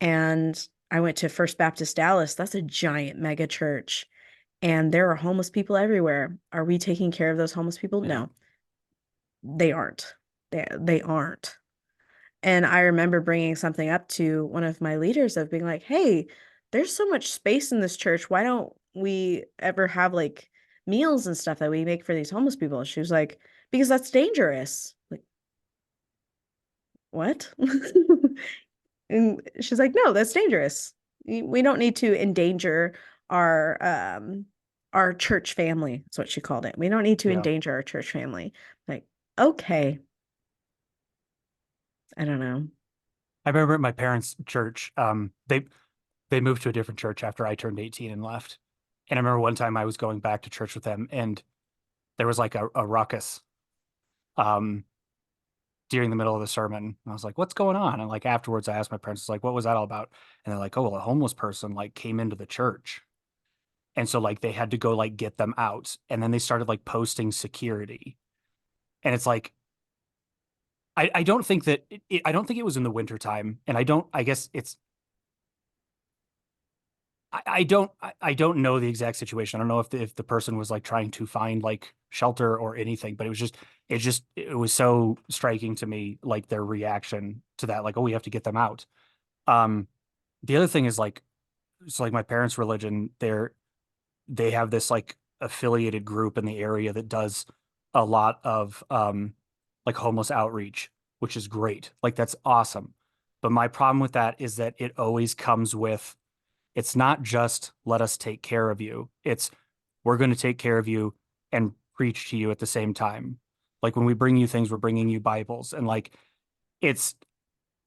And I went to First Baptist Dallas. That's a giant mega church. And there are homeless people everywhere. Are we taking care of those homeless people? Yeah. No, they aren't. They aren't. And I remember bringing something up to one of my leaders of being like, hey, there's so much space in this church. Why don't we ever have like meals and stuff that we make for these homeless people? And she was like, because that's dangerous. Like, what? And she's like, no, that's dangerous. We don't need to endanger our our church family. That's what she called it. We don't need to Yeah. endanger our church family. Like, okay, I don't know. I remember at my parents' church, they moved to a different church after I turned 18 and left. And I remember one time I was going back to church with them and there was like a ruckus um during the middle of the sermon. And I was like, what's going on? And like afterwards I asked my parents, like, what was that all about? And they're like, oh, well, a homeless person like came into the church. And so like they had to go like get them out. And then they started like posting security. And it's like, I don't think that I don't think it was in the wintertime. And I guess it's, I don't know the exact situation. I don't know if the person was like trying to find like shelter or anything, but it was so striking to me, like their reaction to that, like, oh, we have to get them out. Um, the other thing is like, so like my parents' religion, they have this like affiliated group in the area that does a lot of like homeless outreach, which is great. Like that's awesome. But my problem with that is that it always comes with, it's not just let us take care of you. It's we're going to take care of you and preach to you at the same time. Like when we bring you things, we're bringing you Bibles. And like it's,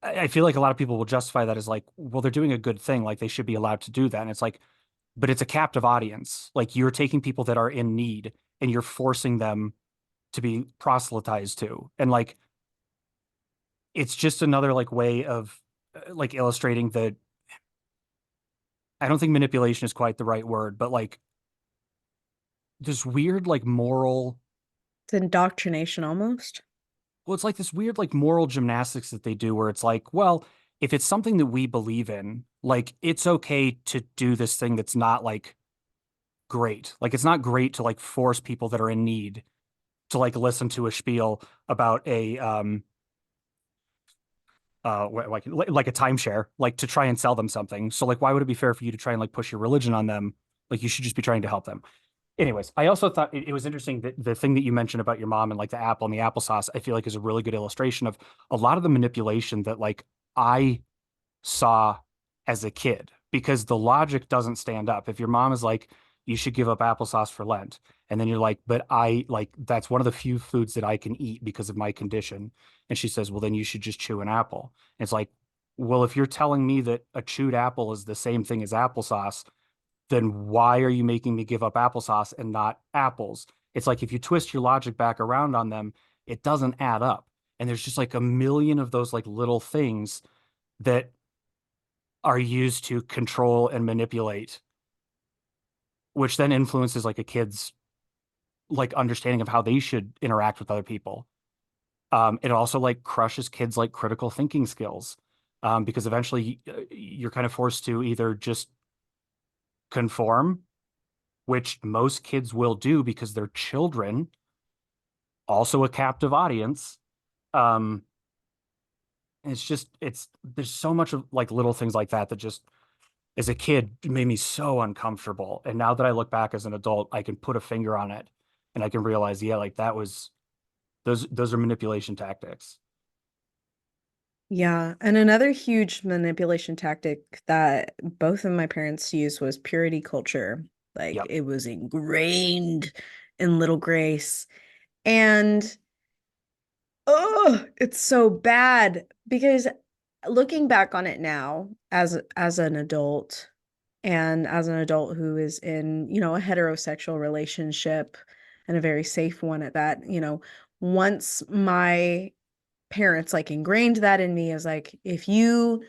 I feel like a lot of people will justify that as like, well, they're doing a good thing. Like they should be allowed to do that. And it's like, but it's a captive audience. Like you're taking people that are in need and you're forcing them to be proselytized to. And like, it's just another like way of like illustrating the, I don't think manipulation is quite the right word, but like this weird like moral, It's indoctrination almost. well, it's like this weird like moral gymnastics that they do where it's like, well, if it's something that we believe in, like it's okay to do this thing that's not like great. Like it's not great to like force people that are in need to like listen to a spiel about a like a timeshare, like to try and sell them something. So like why would it be fair for you to try and like push your religion on them? Like you should just be trying to help them. Anyways, I also thought it was interesting that the thing that you mentioned about your mom and like the apple and the applesauce, I feel like is a really good illustration of a lot of the manipulation that like I saw as a kid because the logic doesn't stand up. If your mom is like, you should give up applesauce for Lent, and then you're like, but I like that's one of the few foods that I can eat because of my condition. And she says, well, then you should just chew an apple. And it's like, well, if you're telling me that a chewed apple is the same thing as applesauce, then why are you making me give up applesauce and not apples? It's like if you twist your logic back around on them, it doesn't add up. And there's just like a million of those like little things that are used to control and manipulate, which then influences like a kid's like understanding of how they should interact with other people. It also like crushes kids like critical thinking skills, because eventually you're kind of forced to either just conform, which most kids will do because they're children, also a captive audience. Um, it's just it's there's so much of like little things like that that just as a kid made me so uncomfortable. And now that I look back as an adult, I can put a finger on it and I can realize, yeah, like that was those are manipulation tactics. Yeah. And another huge manipulation tactic that both of my parents used was purity culture. Like Yep. it was ingrained in little Grace. And oh, it's so bad because looking back on it now as an adult and as an adult who is in, a heterosexual relationship and a very safe one at that, once my parents like ingrained that in me as like if you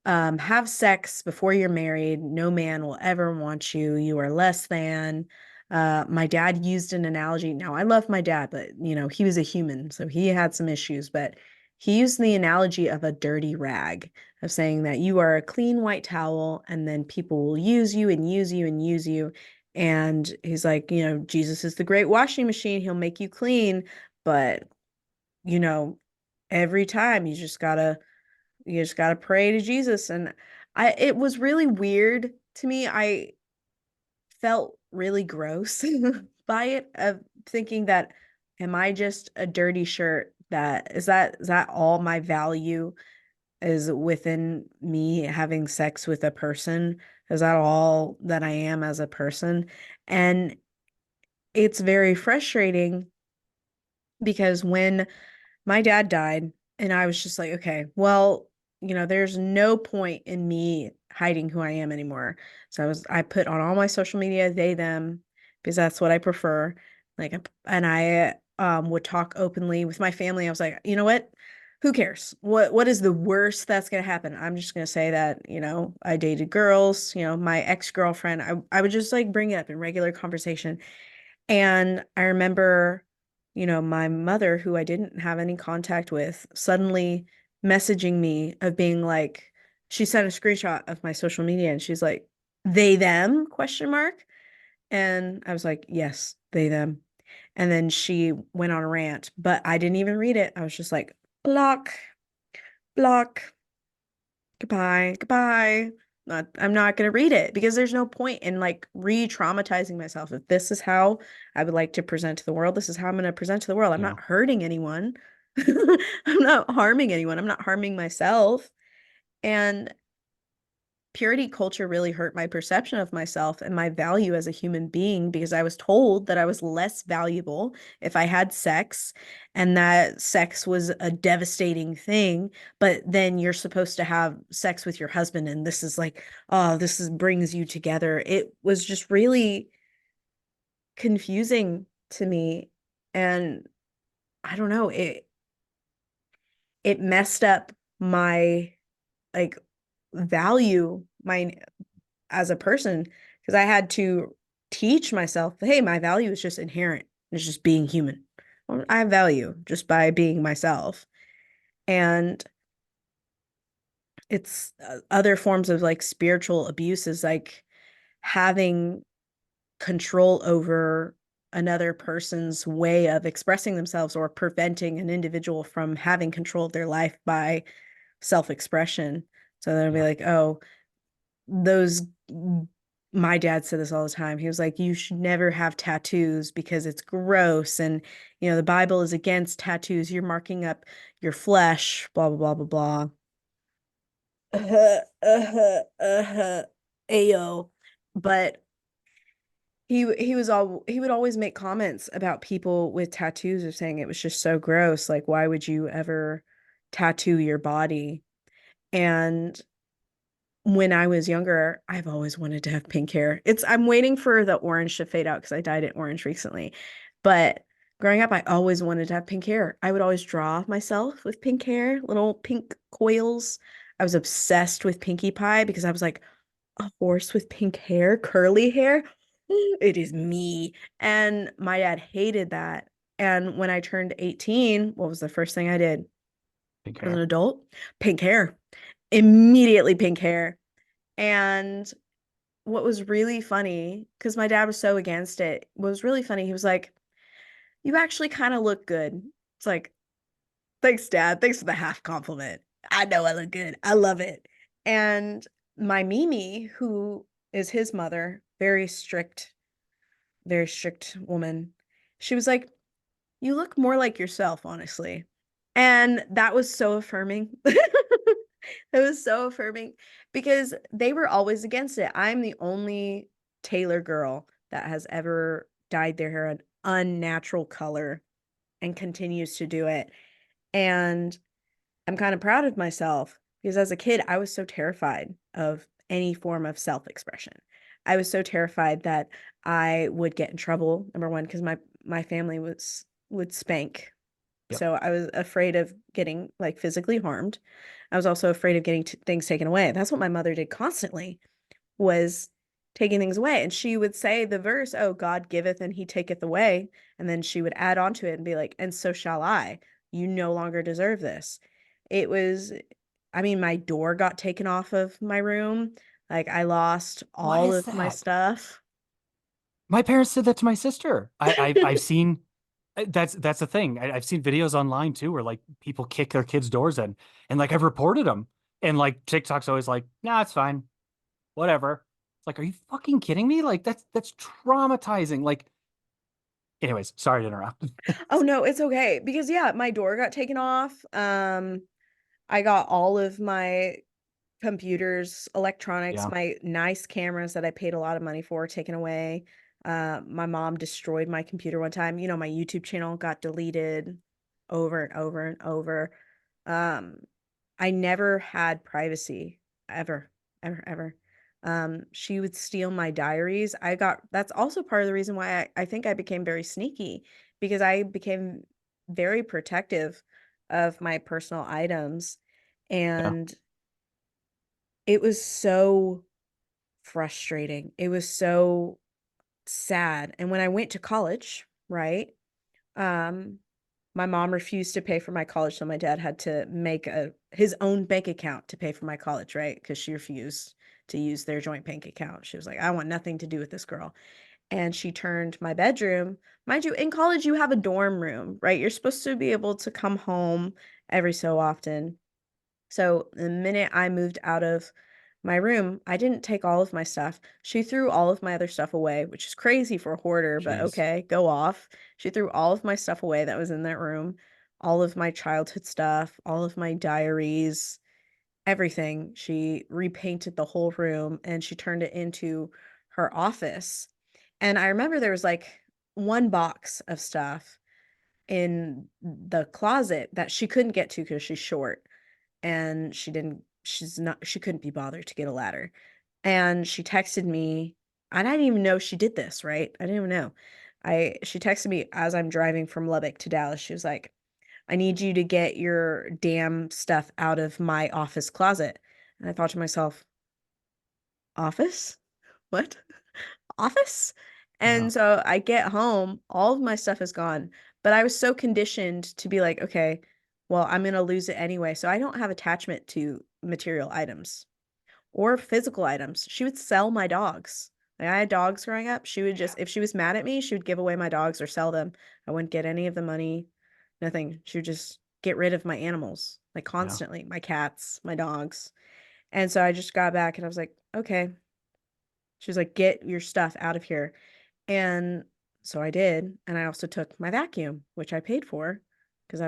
have sex before you're married, no man will ever want you, you are less than. My dad used an analogy. Now I love my dad, but he was a human, so he had some issues, but he used the analogy of a dirty rag, of saying that you are a clean white towel and then people will use you and use you and use you. And he's like, Jesus is the great washing machine, he'll make you clean, but you know, every time you just gotta pray to Jesus. And it was really weird to me. I felt really gross by it, of thinking that, am I just a dirty shirt? That is that all my value is within me having sex with a person? Is that all that I am as a person? And it's very frustrating because when my dad died, and I was just like, okay, well, there's no point in me hiding who I am anymore. So I put on all my social media, they, them, because that's what I prefer. Like, and I would talk openly with my family. I was like, you know what? Who cares? What is the worst that's gonna happen? I'm just gonna say that, I dated girls, my ex-girlfriend. I would just like bring it up in regular conversation. And I remember my mother, who I didn't have any contact with, suddenly messaging me of being like, she sent a screenshot of my social media and she's like, they, them, question mark. And I was like, yes, they, them. And then she went on a rant, but I didn't even read it. I was just like, block, block, goodbye, goodbye. I'm not going to read it because there's no point in like re-traumatizing myself. If this is how I would like to present to the world, this is how I'm going to present to the world. I'm Yeah. not hurting anyone. I'm not harming anyone. I'm not harming myself. And purity culture really hurt my perception of myself and my value as a human being because I was told that I was less valuable if I had sex and that sex was a devastating thing. But then you're supposed to have sex with your husband, and this is like, oh, brings you together. It was just really confusing to me. And I don't know, it messed up my like value, my as a person, because I had to teach myself, hey, my value is just inherent. It's just being human. Well, I have value just by being myself. And it's other forms of like spiritual abuse is like having control over another person's way of expressing themselves or preventing an individual from having control of their life by self-expression. So they'll be Yeah. like, oh, those my dad said this all the time. He was like, you should never have tattoos because it's gross. And, the Bible is against tattoos. You're marking up your flesh, blah, blah, blah, blah, blah. Ayo. But he would always make comments about people with tattoos of saying it was just so gross. Like, why would you ever tattoo your body? And when I was younger, I've always wanted to have pink hair. I'm waiting for the orange to fade out because I dyed it orange recently. But growing up, I always wanted to have pink hair. I would always draw myself with pink hair, little pink coils. I was obsessed with Pinkie Pie because I was like, a horse with pink hair, curly hair. It is me. And my dad hated that. And when I turned 18, what was the first thing I did Pink as an hair. adult? Pink hair. Immediately pink hair. And what was really funny, because my dad was so against it, what was really funny, he was like, you actually kind of look good. It's like, thanks, Dad. Thanks for the half compliment. I know I look good. I love it. And my Mimi, who is his mother, very strict woman, she was like, you look more like yourself, honestly. And that was so affirming. It was so affirming because they were always against it. I'm the only Taylor girl that has ever dyed their hair an unnatural color and continues to do it. And I'm kind of proud of myself because as a kid, I was so terrified of any form of self-expression. I was so terrified that I would get in trouble, number one, because my family would spank. Yep. So I was afraid of getting like physically harmed. I was also afraid of getting things taken away. That's what my mother did constantly, was taking things away. And she would say the verse, oh, God giveth and he taketh away. And then she would add on to it and be like, and so shall I. You no longer deserve this. It was, I mean, my door got taken off of my room. Like I lost What all is of my that? stuff. My parents did that to my sister. I've seen that's the thing. I've seen videos online too where like people kick their kids' doors in, and like I've reported them, and like TikTok's always like, nah, it's fine, whatever. It's like, are you fucking kidding me? Like that's traumatizing. Like, anyways, sorry to interrupt. Oh no, it's okay. Because yeah, my door got taken off. I got all of my computers, electronics, Yeah. my nice cameras that I paid a lot of money for taken away. My mom destroyed my computer one time. My YouTube channel got deleted over and over and over. Um, I never had privacy ever, ever, ever. She would steal my diaries. That's also part of the reason why I think I became very sneaky because I became very protective of my personal items. Yeah. And it was so frustrating. It was so sad. And when I went to college, right, My mom refused to pay for my college, so my dad had to make his own bank account to pay for my college, right? Because she refused to use their joint bank account. She was like, I want nothing to do with this girl. And she turned my bedroom. Mind you, in college, you have a dorm room, right? You're supposed to be able to come home every so often. So the minute I moved out of my room, I didn't take all of my stuff. She threw all of my other stuff away, which is crazy for a hoarder, but Jeez. okay, go off. She threw all of my stuff away that was in that room, all of my childhood stuff, all of my diaries, everything. She repainted the whole room and she turned it into her office. And I remember there was like one box of stuff in the closet that she couldn't get to because she's short and she couldn't be bothered to get a ladder. And she texted me, and I didn't even know she did this, right? I didn't even know. She texted me as I'm driving from Lubbock to Dallas. She was like, I need you to get your damn stuff out of my office closet. And I thought to myself, office? What? Office? Yeah. And so I get home, all of my stuff is gone, but I was so conditioned to be like, okay, well, I'm going to lose it anyway. So I don't have attachment to material items or physical items. She would sell my dogs. Like I had dogs growing up. She would just, if she was mad at me, she would give away my dogs or sell them. I wouldn't get any of the money, nothing. She would just get rid of my animals, like Yeah. constantly, my cats, my dogs. And so I just got back and I was like, okay. She was like, get your stuff out of here. And so I did. And I also took my vacuum, which I paid for because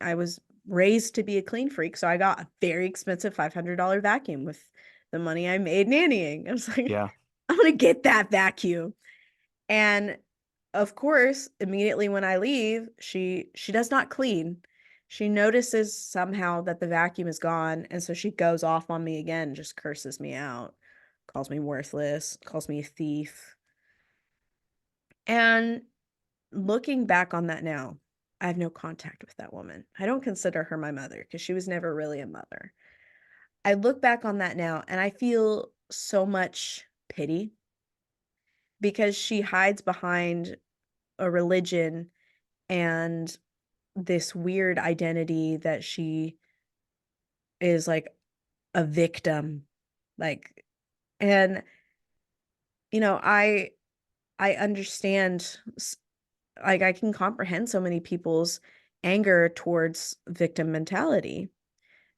I was raised to be a clean freak. So I got a very expensive $500 vacuum with the money I made nannying. I was like, Yeah. I'm gonna get that vacuum. And of course, immediately when I leave, she does not clean. She notices somehow that the vacuum is gone, and so she goes off on me again, just curses me out, calls me worthless, calls me a thief. And looking back on that now, I have no contact with that woman. I don't consider her my mother because she was never really a mother. I look back on that now and I feel so much pity because she hides behind a religion and this weird identity that she is like a victim. Like, and you know, I understand, like I can comprehend so many people's anger towards victim mentality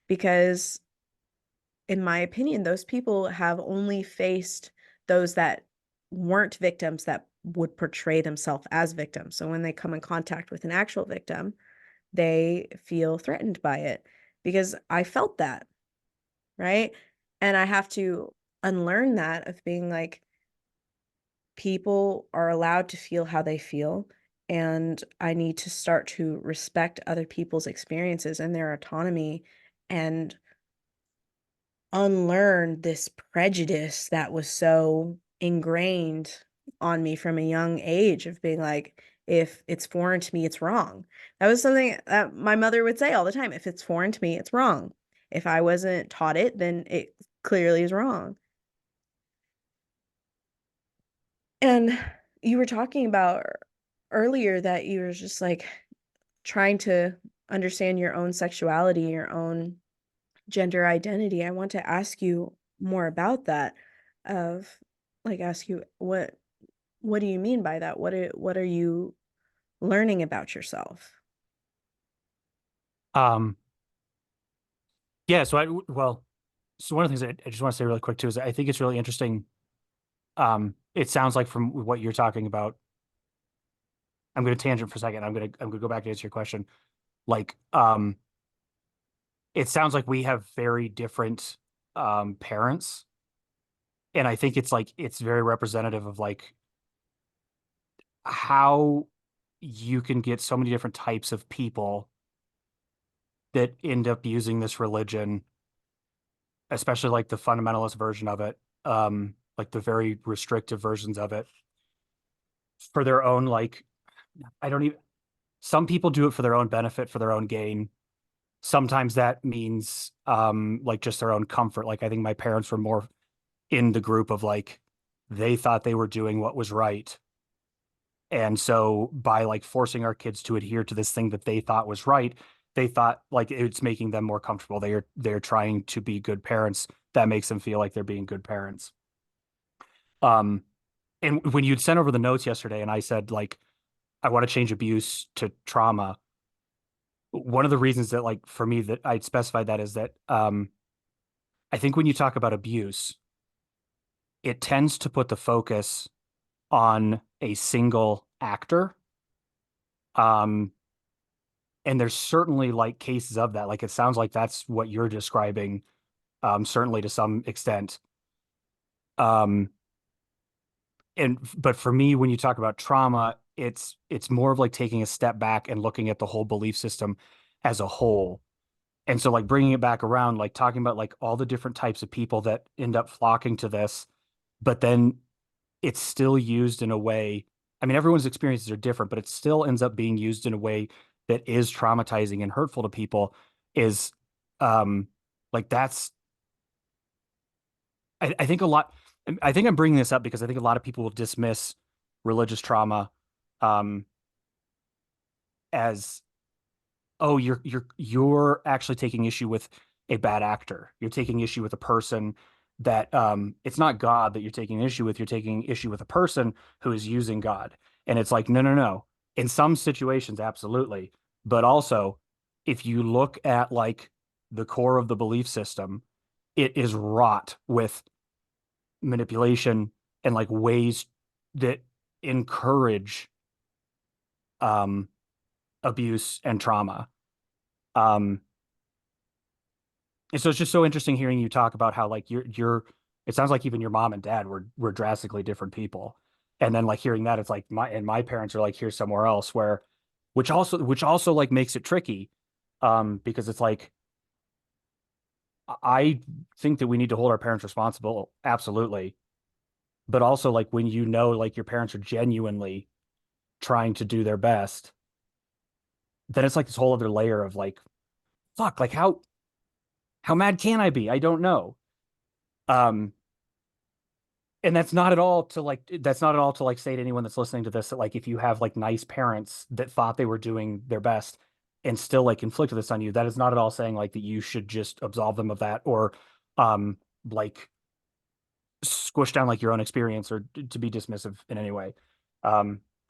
because in my opinion, those people have only faced those that weren't victims that would portray themselves as victims. So when they come in contact with an actual victim, they feel threatened by it because I felt that, right? And I have to unlearn that of being like, people are allowed to feel how they feel. And I need to start to respect other people's experiences and their autonomy and unlearn this prejudice that was so ingrained on me from a young age of being like, if it's foreign to me, it's wrong. That was something that my mother would say all the time. If it's foreign to me, it's wrong. If I wasn't taught it, then it clearly is wrong. And you were talking about earlier that you were just like trying to understand your own sexuality, your own gender identity. I want to ask you more about that of like ask you what do you mean by that? What are you learning about yourself? Um, yeah, so one of the things I just want to say really quick too is I think it's really interesting. It sounds like from what you're talking about, I'm going to tangent for a second. I'm going to go back to answer your question. Like, it sounds like we have very different parents, and I think it's very representative of like how you can get so many different types of people that end up using this religion, especially like the fundamentalist version of it, like the very restrictive versions of it, for their own like I don't even some people do it for their own benefit, for their own gain. Sometimes that means like just their own comfort. Like I think my parents were more in the group of like they thought they were doing what was right. And so by like forcing our kids to adhere to this thing that they thought was right, they thought like it's making them more comfortable. They're trying to be good parents. That makes them feel like they're being good parents. Um, and when you'd sent over the notes yesterday and I said like I want to change abuse to trauma, one of the reasons that like for me that I'd specified that is that I think when you talk about abuse, it tends to put the focus on a single actor. Um, and there's certainly like cases of that. Like it sounds like that's what you're describing, certainly to some extent. Um, and but for me, when you talk about trauma, it's more of like taking a step back and looking at the whole belief system as a whole. And so like bringing it back around, like talking about like all the different types of people that end up flocking to this, but then it's still used in a way. I mean, everyone's experiences are different, but it still ends up being used in a way that is traumatizing and hurtful to people. Is like that's I think a lot. I think I'm bringing this up because I think a lot of people will dismiss religious trauma um, as, oh, you're actually taking issue with a bad actor. You're taking issue with a person that it's not God that you're taking issue with. You're taking issue with a person who is using God. And it's like, no, no, no. In some situations, absolutely. But also, if you look at like the core of the belief system, it is wrought with manipulation and like ways that encourage um abuse and trauma. Um and so it's just so interesting hearing you talk about how like you're it sounds like even your mom and dad were drastically different people. And then like hearing that it's like my parents are like here somewhere else where which also like makes it tricky because it's like I think that we need to hold our parents responsible absolutely, but also like when you know like your parents are genuinely trying to do their best, then it's like this whole other layer of like, fuck, like how mad can I be? I don't know. Um, and that's not at all to like say to anyone that's listening to this that like if you have like nice parents that thought they were doing their best and still like inflicted this on you, that is not at all saying like that you should just absolve them of that or um like squish down like your own experience or to be dismissive in any way.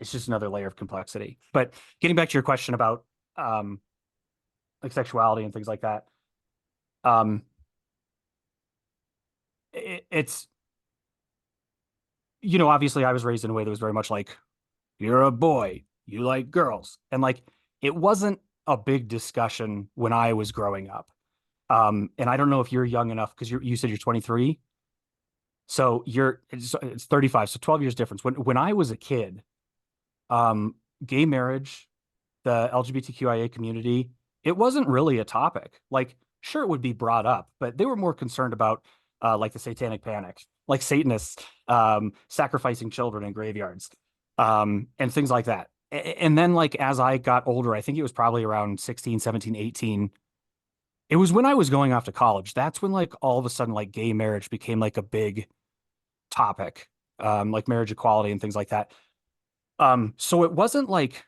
It's just another layer of complexity. But getting back to your question about um like sexuality and things like that. Um, it's obviously I was raised in a way that was very much like you're a boy, you like girls, and like it wasn't a big discussion when I was growing up. And I don't know if you're young enough because you said you're 23, so it's 35, so 12 years difference. When I was a kid, um, gay marriage, the LGBTQIA community, it wasn't really a topic. Like, sure, it would be brought up, but they were more concerned about like the satanic panic, like Satanists sacrificing children in graveyards, and things like that. And then like as I got older, I think it was probably around 16, 17, 18. It was when I was going off to college. That's when like all of a sudden like gay marriage became like a big topic, like marriage equality and things like that. So it wasn't like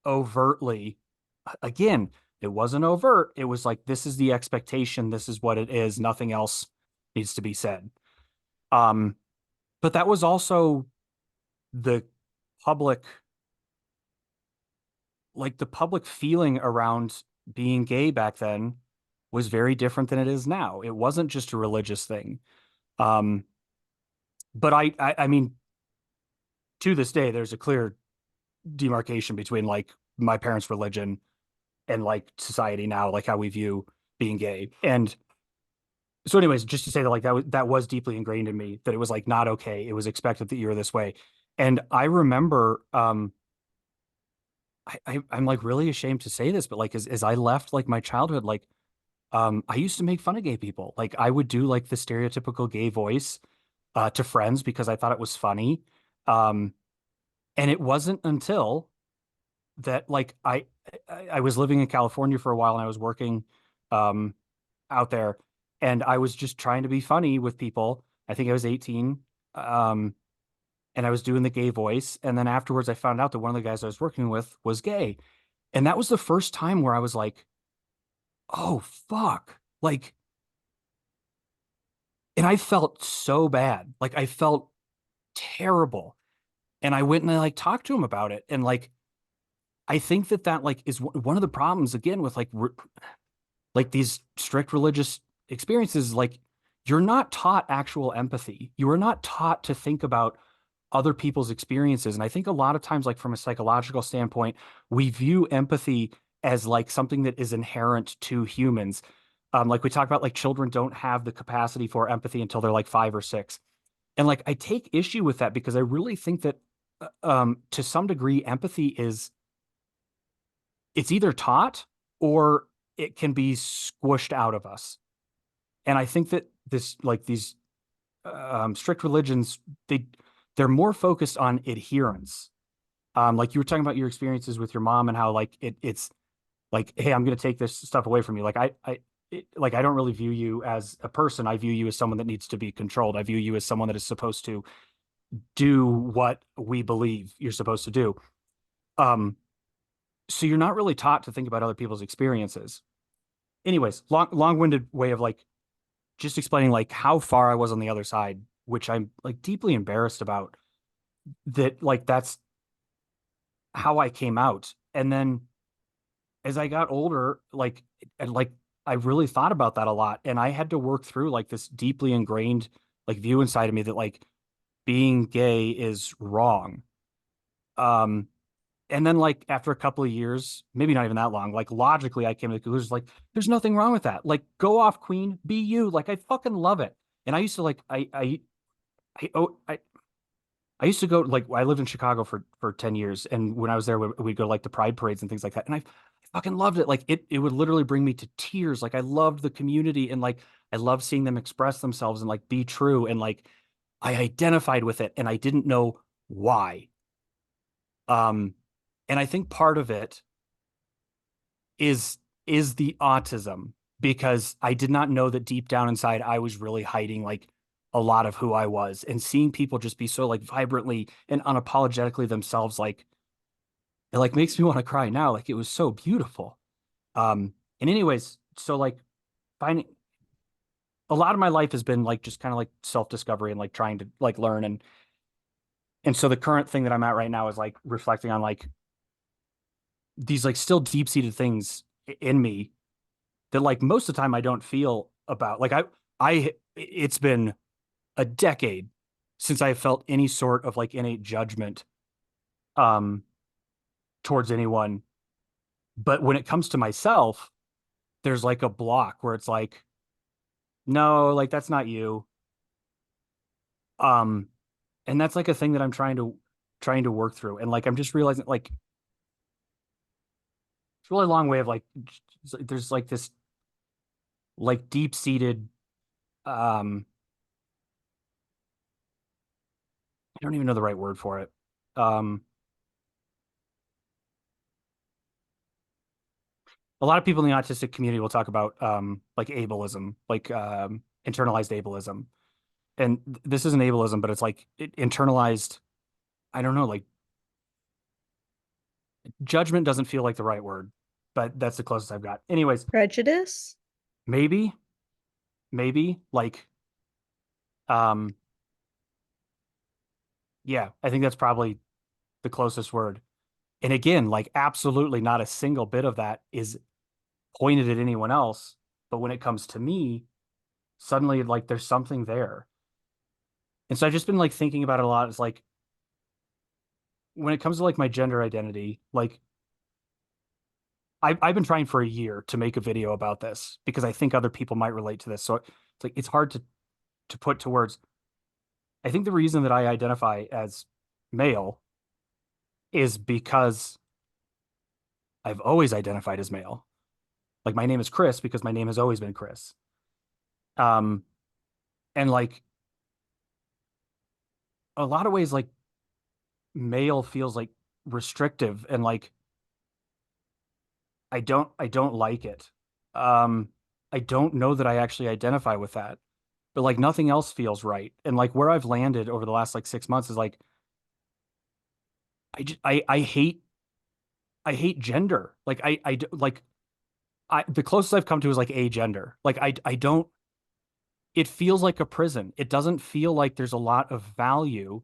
overtly, again, it wasn't overt. It was like, this is the expectation. This is what it is. Nothing else needs to be said. Um, but that was also the public, like the public feeling around being gay back then was very different than it is now. It wasn't just a religious thing. Um, but I mean, to this day, there's a clear demarcation between like my parents' religion and like society now, like how we view being gay. And so, anyways, just to say that like that was deeply ingrained in me that it was like not okay. It was expected that you were this way. And I remember I'm like really ashamed to say this, but like as I left like my childhood, like I used to make fun of gay people. Like I would do like the stereotypical gay voice to friends because I thought it was funny. Um, and it wasn't until that like I was living in California for a while and I was working um out there and I was just trying to be funny with people. I think I was 18. Um and I was doing the gay voice. And then afterwards I found out that one of the guys I was working with was gay. And that was the first time where I was like, oh, fuck. Like, and I felt so bad. Like, I felt terrible. And I went and I like talked to him about it. And like, I think that that like is one of the problems again with like these strict religious experiences. Like, you're not taught actual empathy. You are not taught to think about other people's experiences. And I think a lot of times, like from a psychological standpoint, we view empathy as like something that is inherent to humans. Like we talk about, like children don't have the capacity for empathy until they're like 5 or 6. And like I take issue with that because I really think that to some degree, empathy is it's either taught or it can be squished out of us. And I think that this like these strict religions, they're more focused on adherence. Like you were talking about your experiences with your mom and how like it's like, hey, I'm going to take this stuff away from you. Like like I don't really view you as a person. I view you as someone that needs to be controlled. I view you as someone that is supposed to do what we believe you're supposed to do. Um, so you're not really taught to think about other people's experiences. Anyways, long-winded way of like just explaining like how far I was on the other side, which I'm like deeply embarrassed about. That like that's how I came out. And then as I got older, like and like I really thought about that a lot. And I had to work through like this deeply ingrained like view inside of me that like being gay is wrong. Um, and then like after a couple of years, maybe not even that long, like logically I came to the conclusion like there's nothing wrong with that. Like go off, queen, be you. Like I fucking love it. And I used to like I used to go like I lived in Chicago for 10 years, and when I was there we'd go like the pride parades and things like that. And I fucking loved it. Like it would literally bring me to tears. Like I loved the community, and like I loved seeing them express themselves and like be true, and like I identified with it and I didn't know why. Um and I think part of it is the autism, because I did not know that deep down inside I was really hiding like a lot of who I was, and seeing people just be so like vibrantly and unapologetically themselves, like it like makes me want to cry now. Like it was so beautiful. And anyways, so like finding a lot of my life has been like just kind of like self-discovery and like trying to like learn, and so the current thing that I'm at right now is like reflecting on like these like still deep-seated things in me that like most of the time I don't feel about. Like I it's been a decade since I felt any sort of like innate judgment um towards anyone. But when it comes to myself, there's like a block where it's like, no, like that's not you. Um, and that's like a thing that I'm trying to work through. And like I'm just realizing like it's a really long way of like there's like this like deep-seated I don't even know the right word for it. Um a lot of people in the autistic community will talk about like ableism, like internalized ableism. And this isn't ableism, but it's like internalized, I don't know, like judgment doesn't feel like the right word, but that's the closest I've got. Anyways, Prejudice? maybe, maybe like um yeah, I think that's probably the closest word. And again, like absolutely not a single bit of that is pointed at anyone else, but when it comes to me, suddenly like there's something there. And so I've just been like thinking about it a lot. It's like when it comes to like my gender identity, like I've been trying for a year to make a video about this because I think other people might relate to this. So it's like it's hard to put to words. I think the reason that I identify as male is because I've always identified as male. Like my name is Chris because my name has always been Chris. Um, and like a lot of ways, like male feels like restrictive, and like I don't like it. Um, I don't know that I actually identify with that, but like nothing else feels right. And like where I've landed over the last like 6 months is like I hate gender. Like the closest I've come to is like agender. Like I don't, it feels like a prison. It doesn't feel like there's a lot of value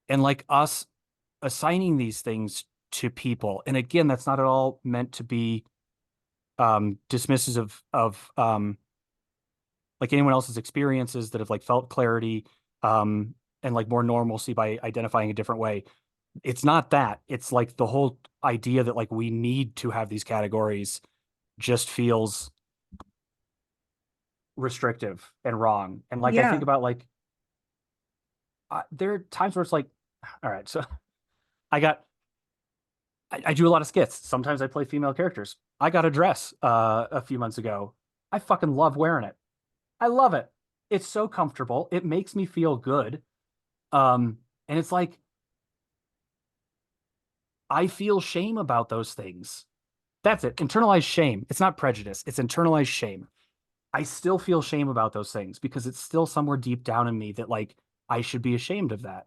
and like us assigning these things to people. And again, that's not at all meant to be dismissive of like anyone else's experiences that have like felt clarity and like more normalcy by identifying a different way. It's not that. It's like the whole idea that like we need to have these categories just feels restrictive and wrong. And like I think Yeah. about like there are times where it's like, all right, so I got I do a lot of skits. Sometimes I play female characters. I got a dress a few months ago. I fucking love wearing it. I love it. It's so comfortable. It makes me feel good. And it's like I feel shame about those things. That's it. Internalized shame. It's not prejudice. It's internalized shame. I still feel shame about those things because it's still somewhere deep down in me that like I should be ashamed of that.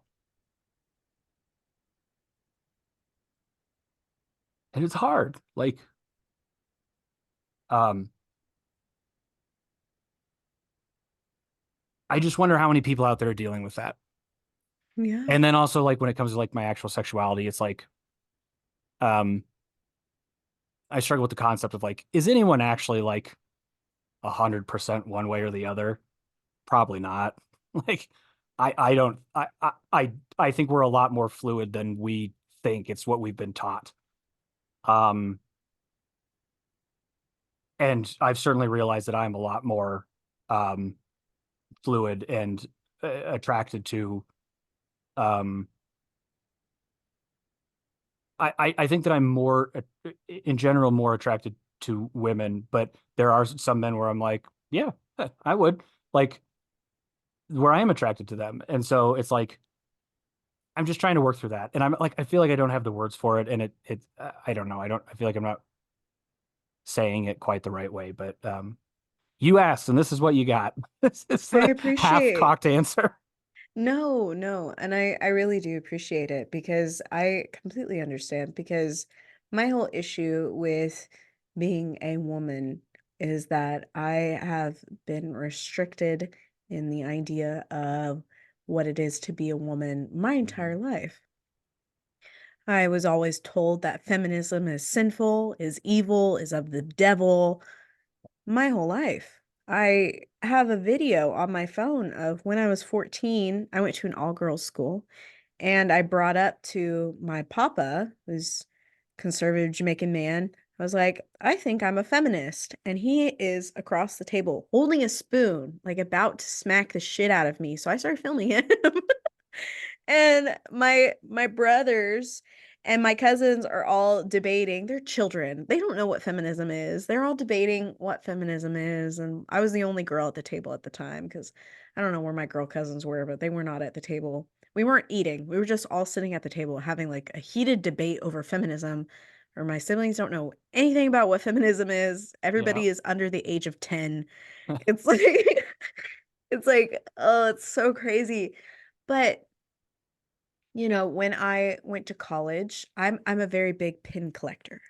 And it's hard. Like um I just wonder how many people out there are dealing with that. Yeah. And then also like when it comes to like my actual sexuality, it's like um I struggle with the concept of like, is anyone actually like 100% one way or the other? Probably not. Like I don't I think we're a lot more fluid than we think. It's what we've been taught. Um and I've certainly realized that I'm a lot more um fluid and attracted to um I think that I'm more in general more attracted to women, but there are some men where I'm like, yeah, I would like where I am attracted to them. And so it's like I'm just trying to work through that. And I'm like I feel like I don't have the words for it and it I don't know. I feel like I'm not saying it quite the right way, but you asked and this is what you got. This is I the half appreciate. cocked answer. No, no. And I really do appreciate it because I completely understand because my whole issue with being a woman is that I have been restricted in the idea of what it is to be a woman my entire life. I was always told that feminism is sinful, is evil, is of the devil my whole life. I have a video on my phone of when I was 14. I went to an all-girls school and I brought up to my papa, who's conservative Jamaican man. I was like, I think I'm a feminist. And he is across the table holding a spoon, like about to smack the shit out of me. So I started filming him. And my brothers and my cousins are all debating. They're children. They don't know what feminism is. They're all debating what feminism is. And I was the only girl at the table at the time because I don't know where my girl cousins were, but they were not at the table. We weren't eating. We were just all sitting at the table having like a heated debate over feminism. Or my siblings don't know anything about what feminism is. Yeah. Everybody is under the age of 10. It's like it's like, oh, it's so crazy. But when I went to college, I'm a very big pin collector.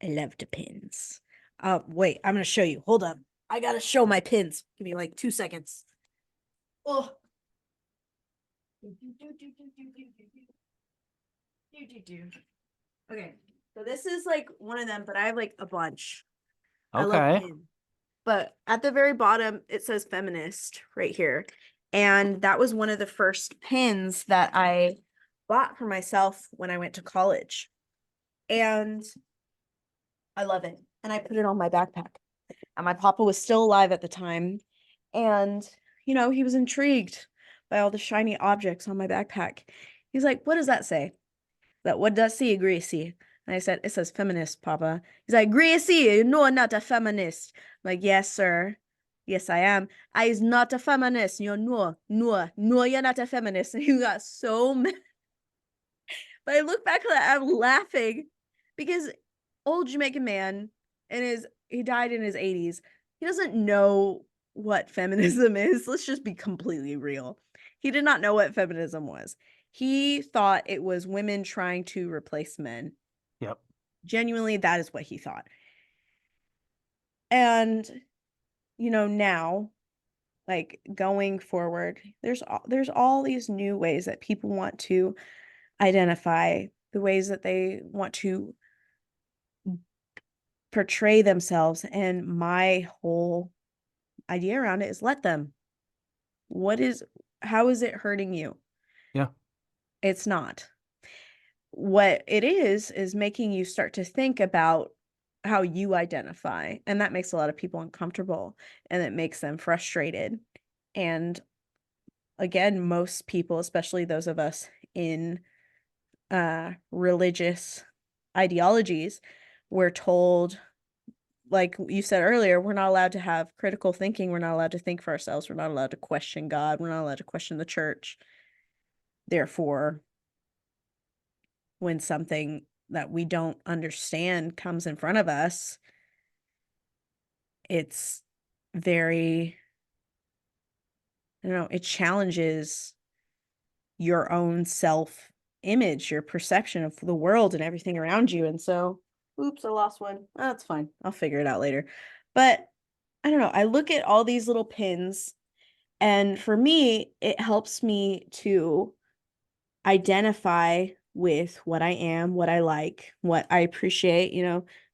I love the pins. Wait, I'm gonna show you. Hold up. I gotta show my pins. Give me like 2 seconds. Oh. Okay. So this is like one of them, but I have like a bunch. I love Okay. pins. But at the very bottom, it says feminist right here. And that was one of the first pins that I bought for myself when I went to college. And I love it. And I put it on my backpack. And my papa was still alive at the time. And, he was intrigued by all the shiny objects on my backpack. He's like, what does that say? What does say, Gracie? And I said, it says feminist, Papa. He's like, Gracie, you know I'm not a feminist. I'm like, yes, sir. Yes, I am. I is not a feminist. No, you're not a feminist. And he got so mad. But I look back at that, I'm laughing because old Jamaican man he died in his 80s. He doesn't know what feminism is. Let's just be completely real. He did not know what feminism was. He thought it was women trying to replace men. Yep. Genuinely, that is what he thought. And, now, like going forward, there's all these new ways that people want to identify, the ways that they want to portray themselves. And my whole idea around it is let them. How is it hurting you? Yeah. It's not. What it is making you start to think about how you identify. And that makes a lot of people uncomfortable, and it makes them frustrated. And again, most people, especially those of us in religious ideologies, we're told, like you said earlier, we're not allowed to have critical thinking. We're not allowed to think for ourselves. We're not allowed to question God. We're not allowed to question the church. Therefore, when something that we don't understand comes in front of us, it's very, I don't know, it challenges your own self image, your perception of the world and everything around you. And so, oops, I lost one. Oh, that's fine. I'll figure it out later. But I don't know. I look at all these little pins, and for me, it helps me to identify with what I am, what I like, what I appreciate.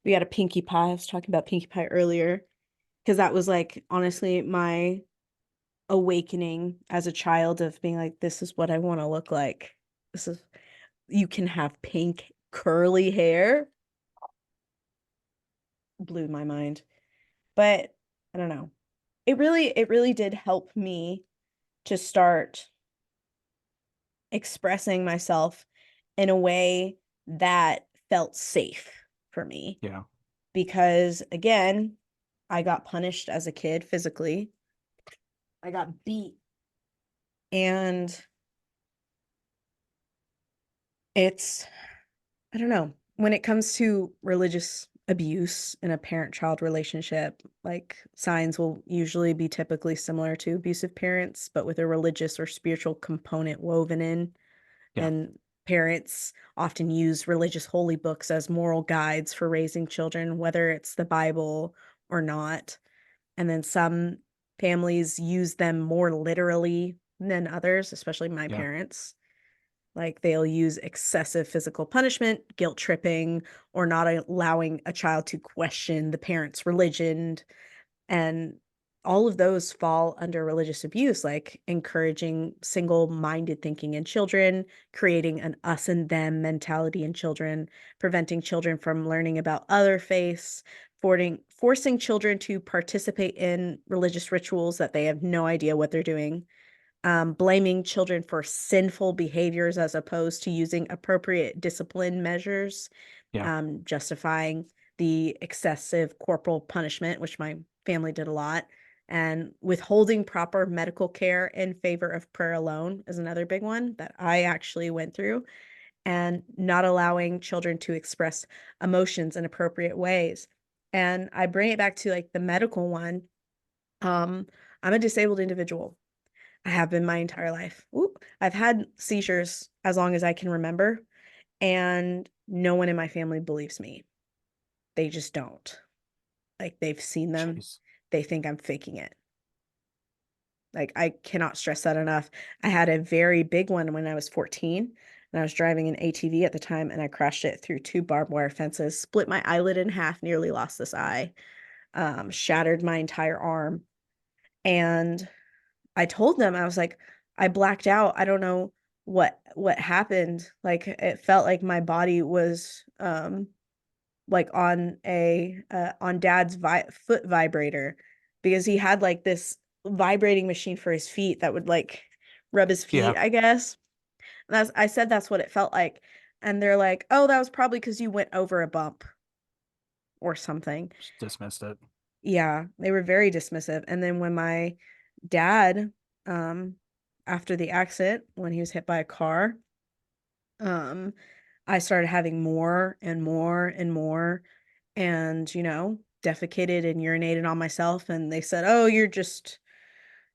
We got a Pinkie Pie. I was talking about Pinkie Pie earlier because that was like honestly my awakening as a child of being like, this is what I want to look like. You can have pink curly hair. Blew my mind. But I don't know. It really did help me to start expressing myself in a way that felt safe for me. Yeah. Because again, I got punished as a kid physically. I got beat. And I don't know, when it comes to religious abuse in a parent-child relationship, like signs will usually be typically similar to abusive parents, but with a religious or spiritual component woven in. Yeah. And parents often use religious holy books as moral guides for raising children, whether it's the Bible or not. And then some families use them more literally than others, especially my Yeah. parents. Like they'll use excessive physical punishment, guilt tripping, or not allowing a child to question the parent's religion. And all of those fall under religious abuse, like encouraging single-minded thinking in children, creating an us and them mentality in children, preventing children from learning about other faiths, forcing children to participate in religious rituals that they have no idea what they're doing, blaming children for sinful behaviors as opposed to using appropriate discipline measures, Yeah. justifying the excessive corporal punishment, which my family did a lot, and withholding proper medical care in favor of prayer alone is another big one that I actually went through, and not allowing children to express emotions in appropriate ways. And I bring it back to like the medical one. I'm a disabled individual. I have been my entire life. I've had seizures as long as I can remember, and no one in my family believes me. They just don't. Like they've seen them. Jeez. They think I'm faking it. Like I cannot stress that enough. I had a very big one when I was 14, and I was driving an ATV at the time, and I crashed it through two barbed wire fences, split my eyelid in half, nearly lost this eye, shattered my entire arm. And I told them, I was like, I blacked out. I don't know what happened. Like it felt like my body was like on dad's foot vibrator, because he had like this vibrating machine for his feet that would like rub his feet, Yeah. I guess. And I said that's what it felt like. And they're like, "Oh, that was probably because you went over a bump or something." Just dismissed it. Yeah, they were very dismissive. And then when my dad, um, after the accident, when he was hit by a car, um, I started having more and more and more, and defecated and urinated on myself. And they said, "Oh, you're just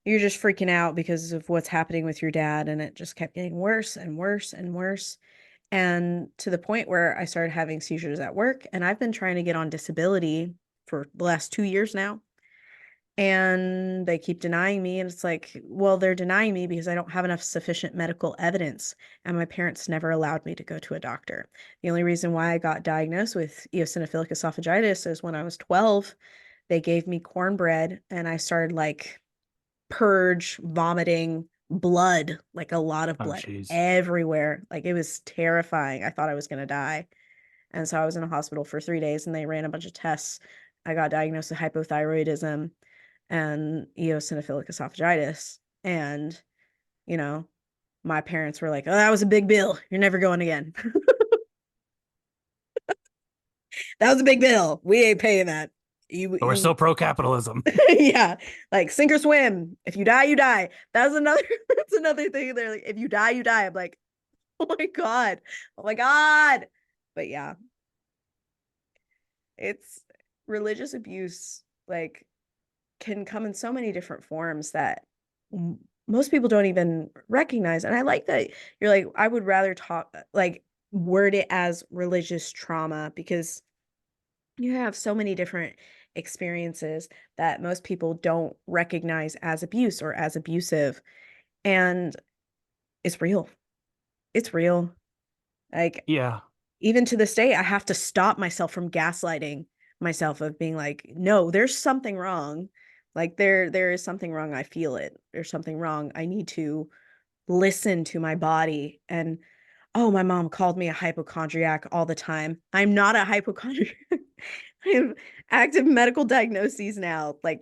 you're just freaking out because of what's happening with your dad, and it just kept getting worse and worse and worse. And to the point where I started having seizures at work, and I've been trying to get on disability for the last 2 years now. And they keep denying me. And it's like, well, they're denying me because I don't have enough sufficient medical evidence. And my parents never allowed me to go to a doctor. The only reason why I got diagnosed with eosinophilic esophagitis is when I was 12. They gave me cornbread, and I started like purge, vomiting blood, like a lot of Oh, blood jeez. everywhere. Like it was terrifying. I thought I was going to die. And so I was in a hospital for 3 days, and they ran a bunch of tests. I got diagnosed with hypothyroidism and eosinophilic esophagitis. And, you know, my parents were like, oh, that was a big bill. You're never going again. That was a big bill. We ain't paying that. But we're still pro-capitalism. Yeah, like sink or swim. If you die, you die. That's another that's another thing. They're like, if you die, you die. I'm like, oh my God. Oh my God. But yeah, it's religious abuse, like, can come in so many different forms that most people don't even recognize. And I like that you're like, I would rather talk, like, word it as religious trauma, because you have so many different experiences that most people don't recognize as abuse or as abusive. And it's real. It's real. Like, Yeah. even to this day, I have to stop myself from gaslighting myself, of being like, no, there's something wrong. Like there is something wrong. I feel it. There's something wrong. I need to listen to my body. And oh, my mom called me a hypochondriac all the time. I'm not a hypochondriac. I have active medical diagnoses now. Like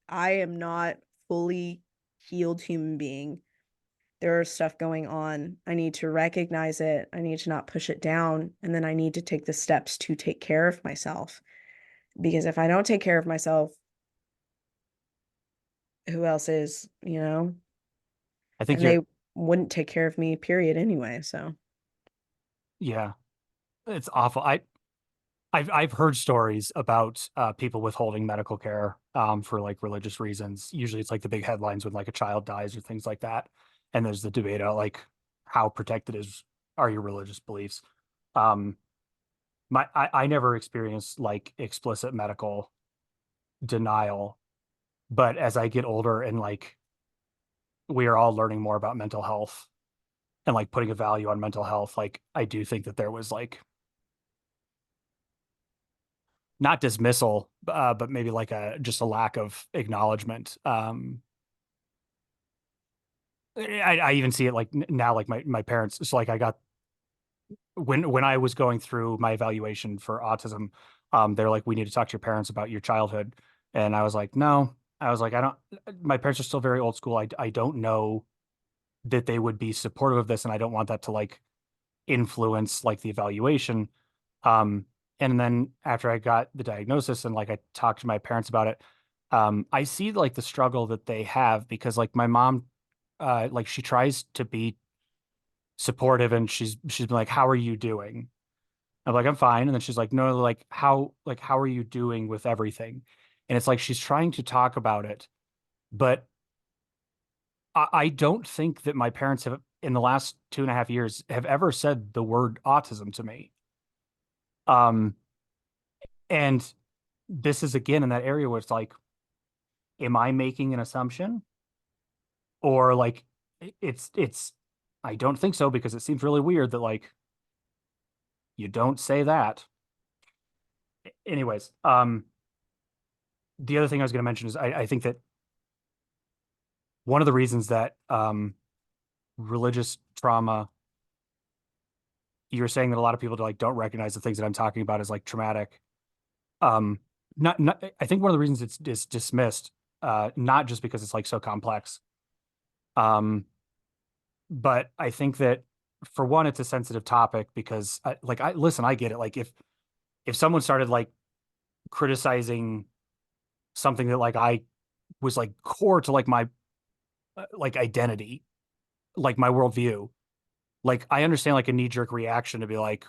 I am not fully healed human being. There is stuff going on. I need to recognize it. I need to not push it down. And then I need to take the steps to take care of myself. Because if I don't take care of myself, who else is, you know? I think And they you're, wouldn't take care of me, period, anyway. So, yeah, it's awful. I've heard stories about people withholding medical care for like religious reasons. Usually it's like the big headlines when like a child dies or things like that. And there's the debate about like how protected are your religious beliefs. Um, I never experienced like explicit medical denial, but as I get older and like we are all learning more about mental health and like putting a value on mental health, like I do think that there was like not dismissal, but maybe like just a lack of acknowledgement. I even see it like now, like my parents. So like I got when I was going through my evaluation for autism, they're like, we need to talk to your parents about your childhood, and I was like, no. I was like, I don't. My parents are still very old school. I don't know that they would be supportive of this, and I don't want that to like influence like the evaluation. Um, and then after I got the diagnosis and like I talked to my parents about it, I see like the struggle that they have because like my mom, like she tries to be supportive and she's been like, "How are you doing?" I'm like, "I'm fine," and then she's like, "No, like how are you doing with everything?" And it's like she's trying to talk about it, but I don't think that my parents have in the last 2.5 years have ever said the word autism to me. Um, and this is again in that area where it's like, am I making an assumption? Or like it's I don't think so because it seems really weird that like you don't say that. Anyways, the other thing I was going to mention is I think that one of the reasons that religious trauma, you're saying that a lot of people like don't recognize the things that I'm talking about as like traumatic. Um, not I think one of the reasons it's dismissed, not just because it's like so complex, but I think that for one, it's a sensitive topic because I listen, I get it. Like if someone started like criticizing something that like I was like core to like my like identity, like my worldview, like I understand like a knee jerk reaction to be like,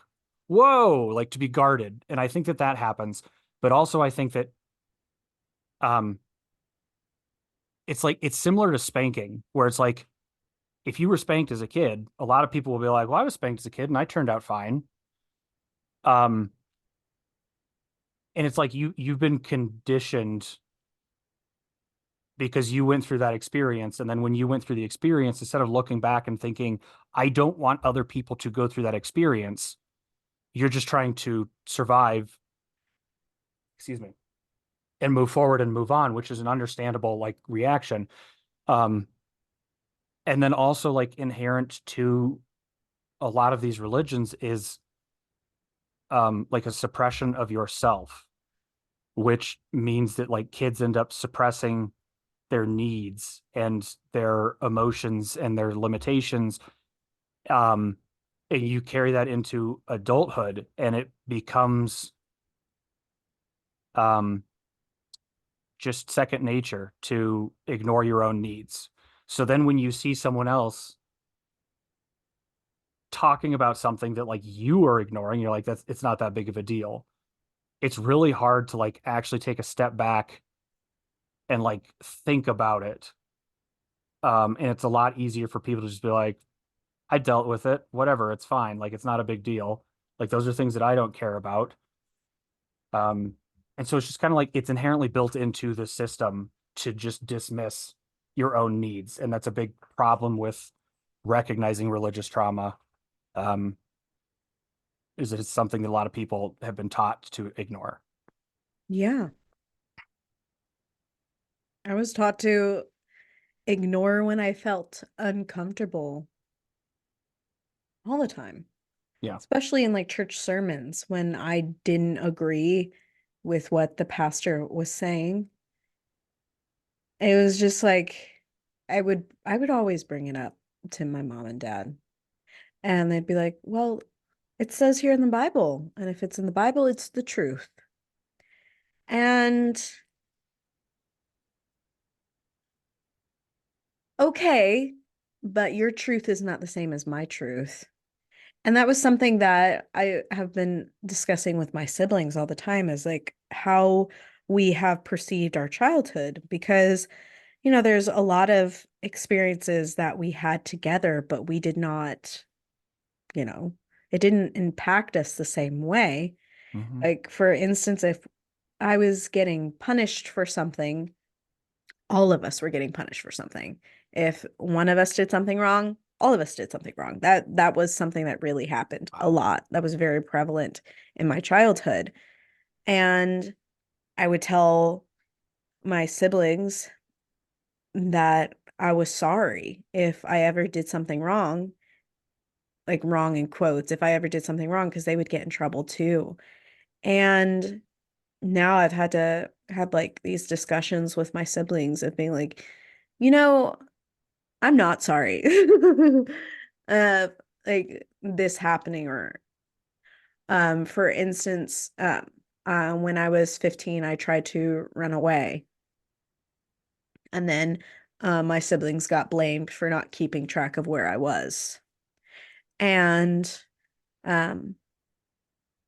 whoa, like to be guarded, and I think that that happens. But also, I think that um it's like it's similar to spanking, where it's like if you were spanked as a kid, a lot of people will be like, "Well, I was spanked as a kid and I turned out fine." Um, and it's like you've been conditioned because you went through that experience, and then when you went through the experience, instead of looking back and thinking, "I don't want other people to go through that experience," you're just trying to survive, excuse me, and move forward and move on, which is an understandable like reaction. Um, and then also like inherent to a lot of these religions is like a suppression of yourself, which means that like kids end up suppressing their needs and their emotions and their limitations. Um, and you carry that into adulthood, and it becomes um, just second nature to ignore your own needs. So then when you see someone else talking about something that like you are ignoring, you're like, that's it's not that big of a deal. It's really hard to like actually take a step back and like think about it. And it's a lot easier for people to just be like, I dealt with it, whatever, it's fine. Like it's not a big deal. Like those are things that I don't care about. Um, and so it's just kind of like it's inherently built into the system to just dismiss your own needs. And that's a big problem with recognizing religious trauma. Um, is that it's something that a lot of people have been taught to ignore. Yeah. I was taught to ignore when I felt uncomfortable all the time, Yeah. especially in like church sermons when I didn't agree with what the pastor was saying. It was just like I would always bring it up to my mom and dad. And they'd be like, "Well, it says here in the Bible, and if it's in the Bible, it's the truth." And okay, but your truth is not the same as my truth. And that was something that I have been discussing with my siblings all the time is like how we have perceived our childhood because, there's a lot of experiences that we had together, but we did not, you know, it didn't impact us the same way. Mm-hmm. Like, for instance, if I was getting punished for something, all of us were getting punished for something. If one of us did something wrong, all of us did something wrong. That was something that really happened a lot. That was very prevalent in my childhood. And I would tell my siblings that I was sorry if I ever did something wrong, like wrong in quotes, if I ever did something wrong, because they would get in trouble too. And now I've had to have like these discussions with my siblings of being like, you know, I'm not sorry. uh like this happening or for instance, when I was 15, I tried to run away. And then my siblings got blamed for not keeping track of where I was. And um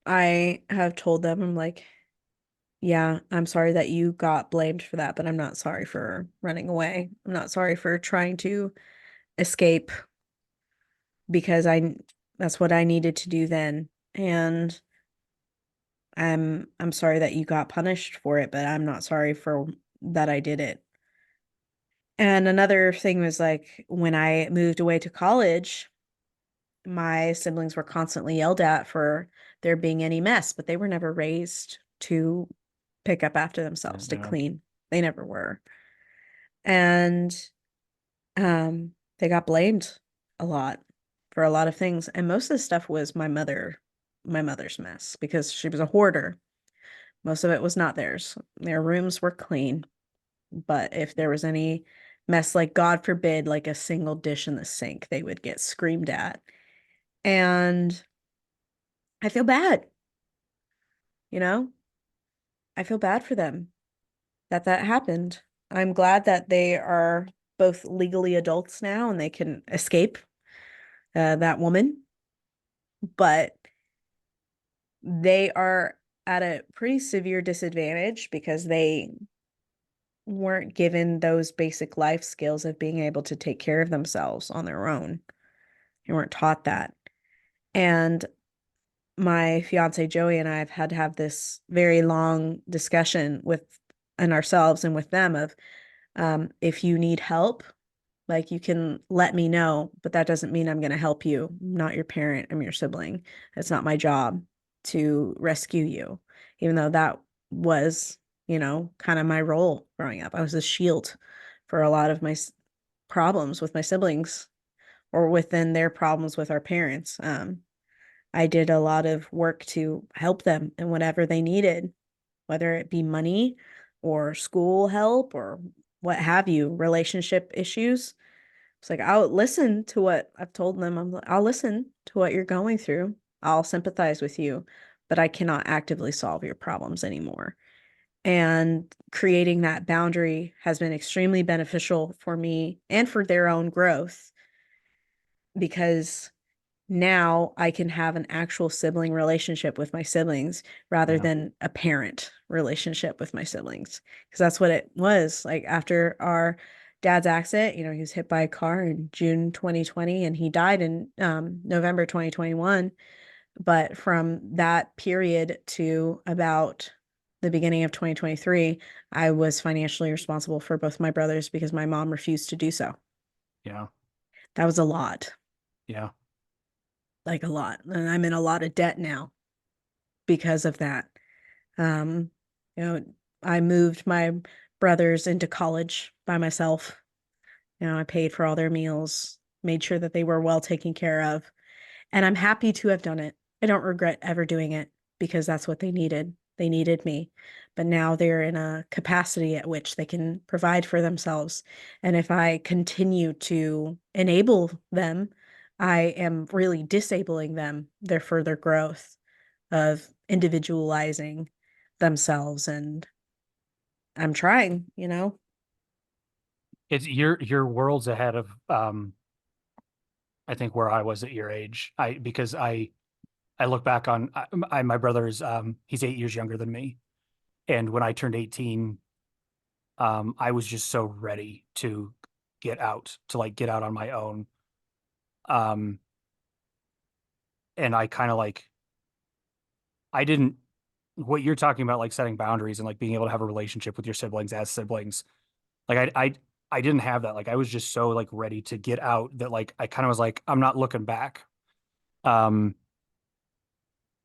I have told them, I'm like, yeah, I'm sorry that you got blamed for that, but I'm not sorry for running away. I'm not sorry for trying to escape because that's what I needed to do then. And I'm sorry that you got punished for it, but I'm not sorry for that I did it. And another thing was like when I moved away to college, my siblings were constantly yelled at for there being any mess, but they were never raised to pick up after themselves, to Yeah. clean. They never were. And they got blamed a lot for a lot of things. And most of the stuff was my mother's mess because she was a hoarder. Most of it was not theirs. Their rooms were clean, but if there was any mess, like God forbid, like a single dish in the sink, they would get screamed at. And I feel bad, you know? I feel bad for them that happened. I'm glad that they are both legally adults now and they can escape that woman, but they are at a pretty severe disadvantage because they weren't given those basic life skills of being able to take care of themselves on their own. They weren't taught that. And my fiance Joey and I have had to have this very long discussion with and ourselves and with them of if you need help, like you can let me know, but that doesn't mean I'm going to help you. I'm not your parent, I'm your sibling. It's not my job to rescue you, even though that was, kind of my role growing up. I was a shield for a lot of my problems with my siblings or within their problems with our parents. I did a lot of work to help them in whatever they needed, whether it be money or school help or what have you, relationship issues. It's like, I'll listen to what I've told them. I'll listen to what you're going through. I'll sympathize with you, but I cannot actively solve your problems anymore. And creating that boundary has been extremely beneficial for me and for their own growth because now I can have an actual sibling relationship with my siblings rather than a parent relationship with my siblings. Because that's what it was like after our dad's accident. He was hit by a car in June 2020 and he died in November 2021. But from that period to about the beginning of 2023, I was financially responsible for both my brothers because my mom refused to do so. Yeah. That was a lot. Yeah. Like a lot. And I'm in a lot of debt now because of that. Um, I moved my brothers into college by myself. I paid for all their meals, made sure that they were well taken care of. And I'm happy to have done it. I don't regret ever doing it because that's what they needed. They needed me. But now they're in a capacity at which they can provide for themselves. And if I continue to enable them, I am really disabling them, their further growth of individualizing themselves. And I'm trying. It's your world's ahead of I think where I was at your age. Because I look back on my brother's he's 8 years younger than me. And when I turned 18, I was just so ready to get out on my own. Um, and I kind of like, I didn't, what you're talking about, like setting boundaries and like being able to have a relationship with your siblings as siblings. Like I didn't have that. Like I was just so like ready to get out that like, I kind of was like, I'm not looking back. Um,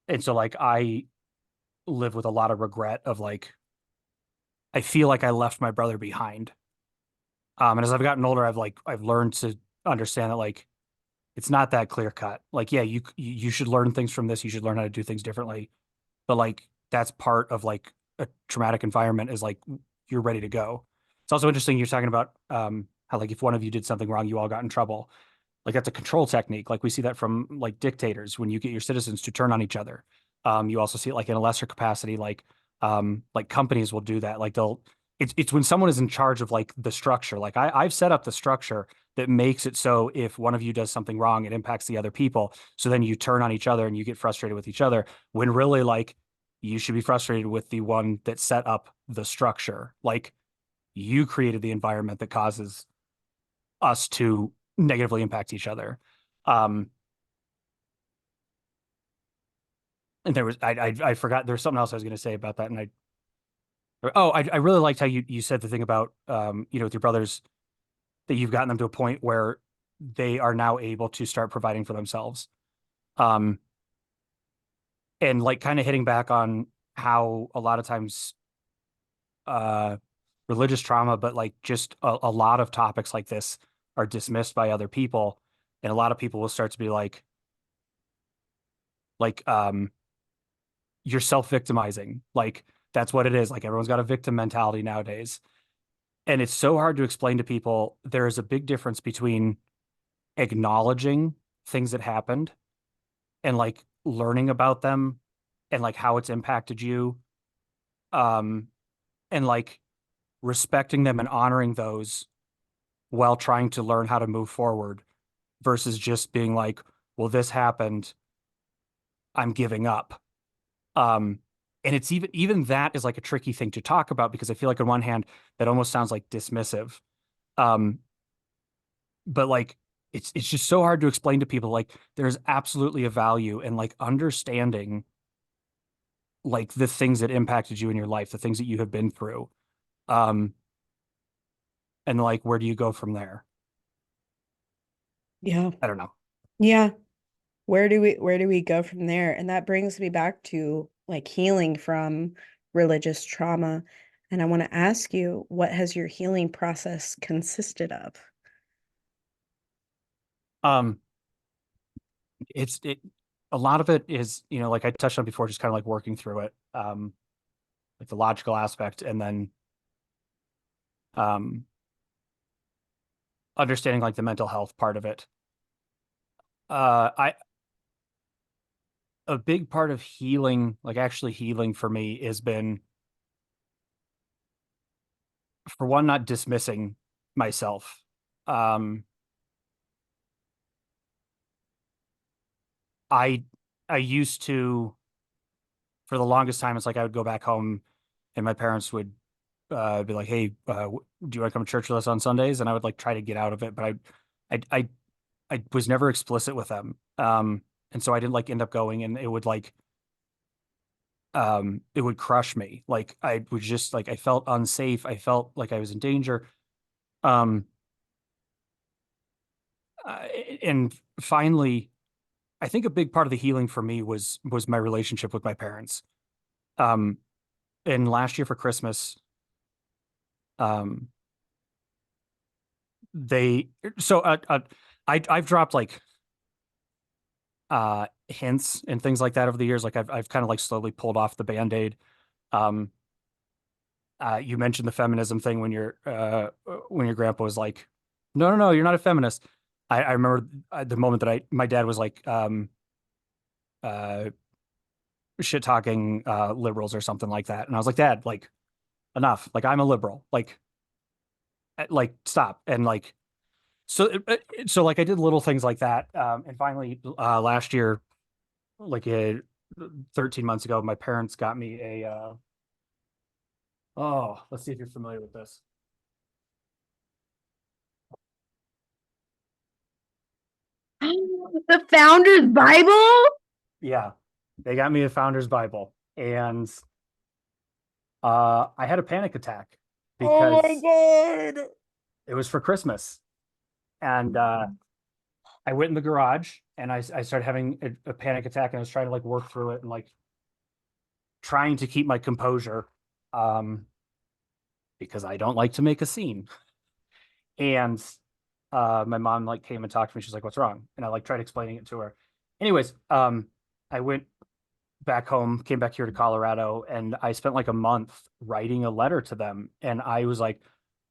and so like, I live with a lot of regret of like, I feel like I left my brother behind. And as I've gotten older, I've learned to understand that like it's not that clear cut. Like, yeah, you should learn things from this. You should learn how to do things differently. But like that's part of like a traumatic environment is like you're ready to go. It's also interesting you're talking about how like if one of you did something wrong, you all got in trouble. Like that's a control technique. Like we see that from like dictators when you get your citizens to turn on each other. You also see it like in a lesser capacity, like companies will do that. Like it's when someone is in charge of like the structure. Like I've set up the structure that makes it so if one of you does something wrong, it impacts the other people. So then you turn on each other and you get frustrated with each other when really like you should be frustrated with the one that set up the structure. Like you created the environment that causes us to negatively impact each other. Um, and there was I forgot there was something else I was going to say about that, and I really liked how you said the thing about with your brothers that you've gotten them to a point where they are now able to start providing for themselves. Um, and like kind of hitting back on how a lot of times uh religious trauma, but like just a lot of topics like this are dismissed by other people, and a lot of people will start to be like you're self-victimizing. Like that's what it is. Like everyone's got a victim mentality nowadays. And it's so hard to explain to people. There is a big difference between acknowledging things that happened and like learning about them and like how it's impacted you. Um, and like respecting them and honoring those while trying to learn how to move forward versus just being like, well, this happened. I'm giving up. Um, And it's even that is like a tricky thing to talk about, because I feel like on one hand that almost sounds like dismissive. Um, but like it's just so hard to explain to people, like there's absolutely a value in like understanding like the things that impacted you in your life, the things that you have been through. Um, and like where do you go from there? Yeah. I don't know. Yeah. Where do we go from there? And that brings me back to like healing from religious trauma. And I want to ask you, what has your healing process consisted of? Um, it a lot of it is, you know, like I touched on before, just kind of like working through it, like the logical aspect, and then um understanding like the mental health part of it. I A big part of healing, like actually healing for me, has been, for one, not dismissing myself. Um, I I used to, for the longest time, it's like I would go back home and my parents would be like, "Hey, do you want to come to church with us on Sundays?" And I would like try to get out of it, but I was never explicit with them. And so I didn't like end up going, and it would crush me. Like I was just like I felt unsafe. I felt like I was in danger. Um, uh, and finally, I think a big part of the healing for me was my relationship with my parents. Um, and last year for Christmas, um, they so I've dropped like hints and things like that over the years. Like I've kind of like slowly pulled off the Band-Aid. Um, you mentioned the feminism thing when your grandpa was like, "No, no, no, you're not a feminist." I remember the moment that my dad was like, uh, shit talking liberals or something like that, and I was like, "Dad, like enough. Like I'm a liberal. Like stop." And like so like I did little things like that, and finally last year, like 13 months ago, my parents got me a oh, let's see if you're familiar with this. The Founder's Bible? Yeah, they got me a Founder's Bible, and I had a panic attack Oh my because God. it was for Christmas, and I went in the garage and I started having a panic attack, and I was trying to like work through it and like trying to keep my composure, um, because I don't like to make a scene. And my mom like came and talked to me. She's like, "What's wrong?" And I like tried explaining it to her. Anyways, I went back home, came back here to Colorado, and I spent like a month writing a letter to them. And I was like,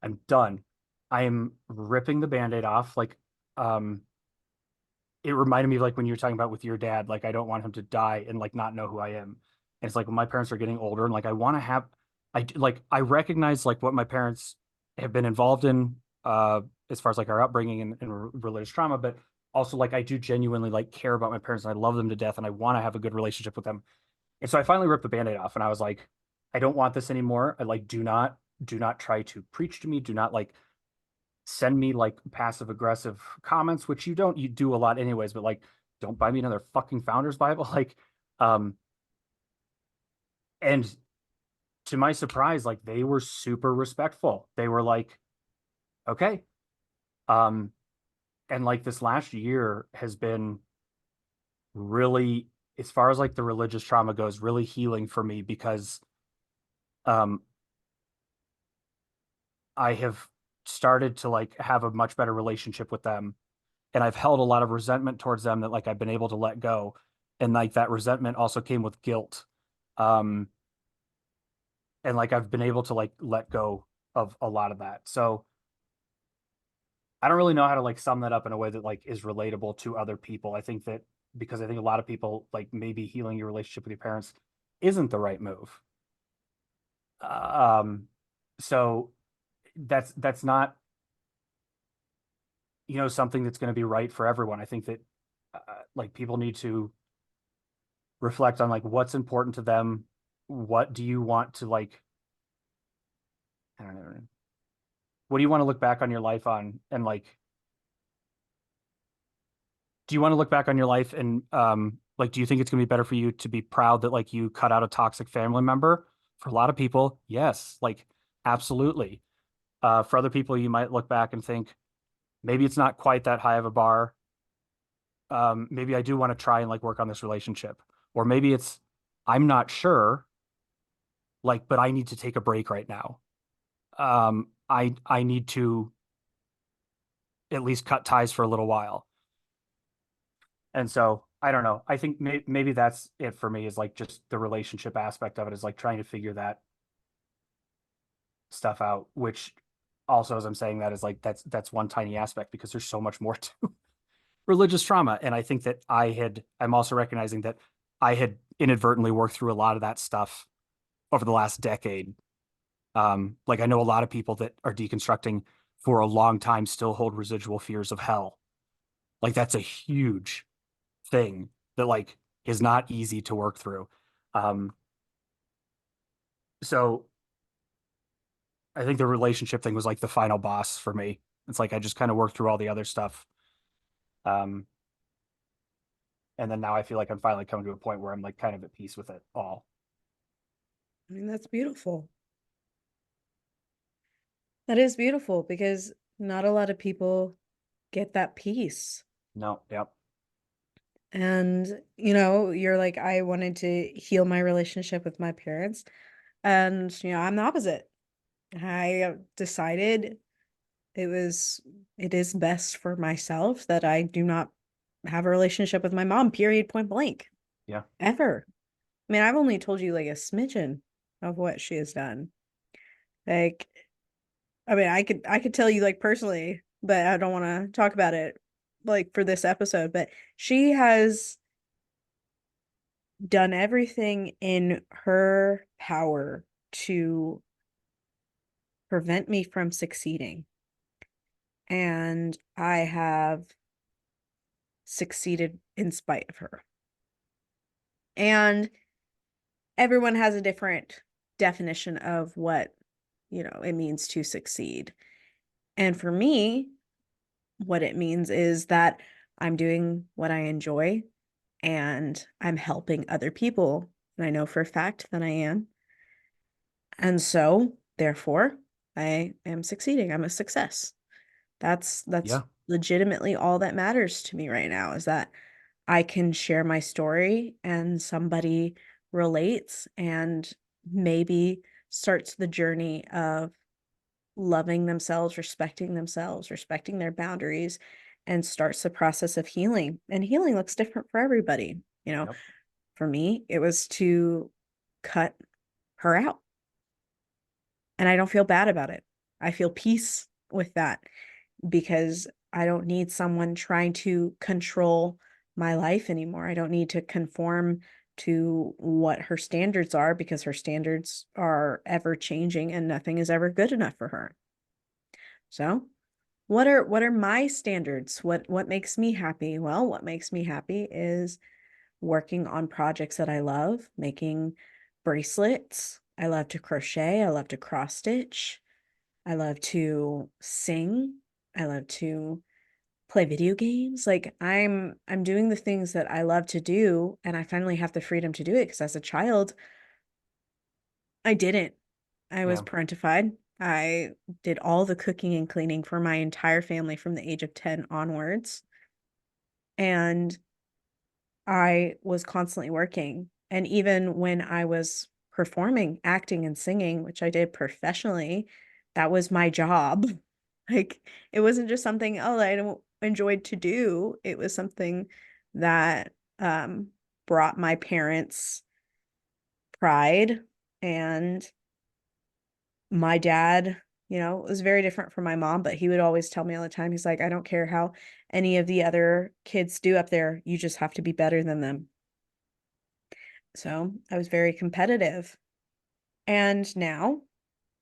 "I'm done. I am ripping the Band-Aid off." Like, um, it reminded me of like when you were talking about with your dad, like I don't want him to die and like not know who I am. And it's like when my parents are getting older, and like I want to have, I recognize like what my parents have been involved in, as far as like our upbringing and religious trauma, but also like I do genuinely like care about my parents, and I love them to death, and I want to have a good relationship with them. And so I finally ripped the Band-Aid off, and I was like, I don't want this anymore. I like do not try to preach to me. Do not like send me like passive aggressive comments, which you do a lot anyways, but like don't buy me another fucking Founder's Bible. Like, um, and to my surprise, like they were super respectful. They were like, okay. Um, and like this last year has been really, as far as like the religious trauma goes, really healing for me, because um I have started to like have a much better relationship with them, and I've held a lot of resentment towards them that like I've been able to let go. And like that resentment also came with guilt. Um, and like I've been able to like let go of a lot of that. So I don't really know how to like sum that up in a way that like is relatable to other people. I think that because I think a lot of people like maybe healing your relationship with your parents isn't the right move. Um, so that's not, you know, something that's going to be right for everyone. I think that like people need to reflect on like what's important to them, what do you want to like, I don't know, what do you want to look back on your life on? And like, do you want to look back on your life and like, do you think it's going to be better for you to be proud that like you cut out a toxic family member? For a lot of people, yes, like absolutely. For other people, you might look back and think maybe it's not quite that high of a bar. Maybe I do want to try and like work on this relationship, or maybe it's I'm not sure, like, but I need to take a break right now. I need to at least cut ties for a little while. And so I don't know. I think maybe that's it for me, is like just the relationship aspect of it, is like trying to figure that stuff out, which also, as I'm saying that, is like that's one tiny aspect, because there's so much more to religious trauma. And I think that I'm also recognizing that I had inadvertently worked through a lot of that stuff over the last decade. Like I know a lot of people that are deconstructing for a long time still hold residual fears of hell. Like that's a huge thing that like is not easy to work through. So I think the relationship thing was like the final boss for me. It's like I just kind of worked through all the other stuff. Um, and then now I feel like I'm finally coming to a point where I'm like kind of at peace with it all. I mean, that's beautiful. That is beautiful because not a lot of people get that peace. No, yep. And, you're like, I wanted to heal my relationship with my parents. And, I'm the opposite. I decided it is best for myself that I do not have a relationship with my mom, period, point blank. Yeah. Ever. I mean, I've only told you like a smidgen of what she has done. Like, I mean, I could tell you like personally, but I don't want to talk about it like for this episode, but she has done everything in her power to prevent me from succeeding. And I have succeeded in spite of her. And everyone has a different definition of what, it means to succeed. And for me, what it means is that I'm doing what I enjoy and I'm helping other people. And I know for a fact that I am. And so, therefore, I am succeeding. I'm a success. That's Yeah. legitimately all that matters to me right now, is that I can share my story and somebody relates and maybe starts the journey of loving themselves, respecting their boundaries, and starts the process of healing. And healing looks different for everybody. Yep. For me, it was to cut her out. And I don't feel bad about it. I feel peace with that because I don't need someone trying to control my life anymore. I don't need to conform to what her standards are, because her standards are ever changing and nothing is ever good enough for her. So, what are my standards? What makes me happy? Well, what makes me happy is working on projects that I love, making bracelets. I love to crochet, I love to cross stitch. I love to sing. I love to play video games. Like I'm doing the things that I love to do, and I finally have the freedom to do it, because as a child, I didn't. I was Yeah. parentified. I did all the cooking and cleaning for my entire family from the age of 10 onwards. And I was constantly working. And even when I was performing, acting and singing, which I did professionally, that was my job. Like, it wasn't just something, I enjoyed to do. It was something that brought my parents pride. And my dad, was very different from my mom, but he would always tell me all the time, he's like, I don't care how any of the other kids do up there, you just have to be better than them. So I was very competitive. And now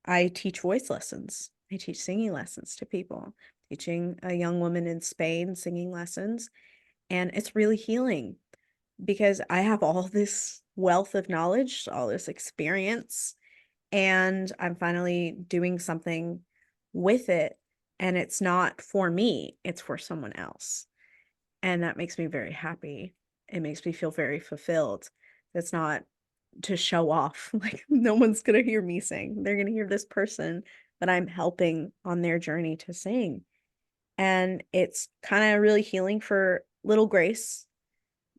I teach voice lessons. I teach singing lessons to people, teaching a young woman in Spain singing lessons. And it's really healing, because I have all this wealth of knowledge, all this experience, and I'm finally doing something with it. And it's not for me, it's for someone else. And that makes me very happy. It makes me feel very fulfilled. It's not to show off. Like, no one's going to hear me sing. They're going to hear this person that I'm helping on their journey to sing. And it's kind of really healing for little Grace,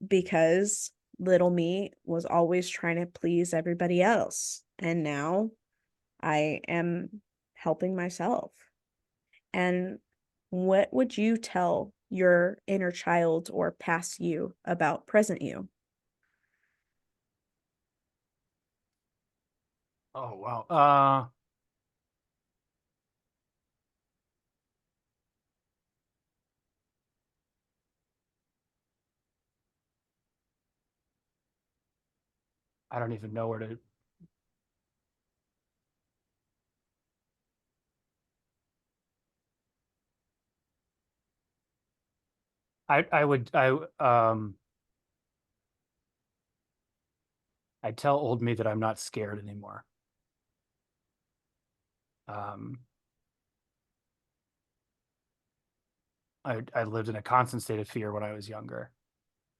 because little me was always trying to please everybody else. And now I am helping myself. And what would you tell your inner child or past you about present you? Oh, wow. I don't even know where to. I would I'd tell old me that I'm not scared anymore. Um, I lived in a constant state of fear when I was younger,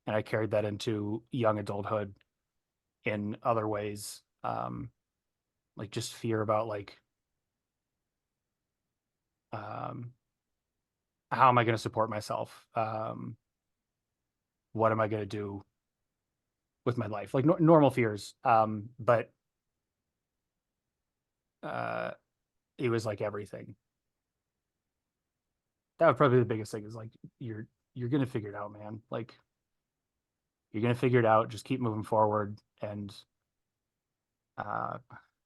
and I carried that into young adulthood in other ways. Like just fear about like um, how am I going to support myself? What am I going to do with my life? Like normal fears. But uh, it was like everything. That would probably be the biggest thing is like you're gonna figure it out, man. Like you're gonna figure it out. Just keep moving forward. And uh,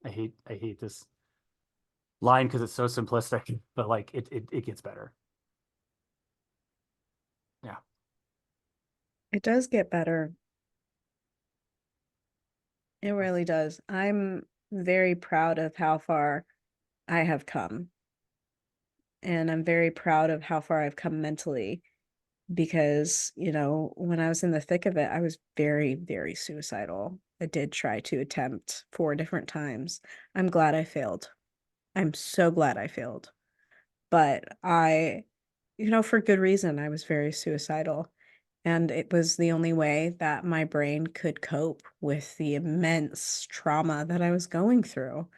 I hate this line because it's so simplistic, but like it gets better. Yeah. It does get better. It really does. I'm very proud of how far I have come. And I'm very proud of how far I've come mentally, because, when I was in the thick of it, I was very, very suicidal. I did try to attempt 4 different times. I'm glad I failed. I'm so glad I failed. But for good reason, I was very suicidal. And it was the only way that my brain could cope with the immense trauma that I was going through.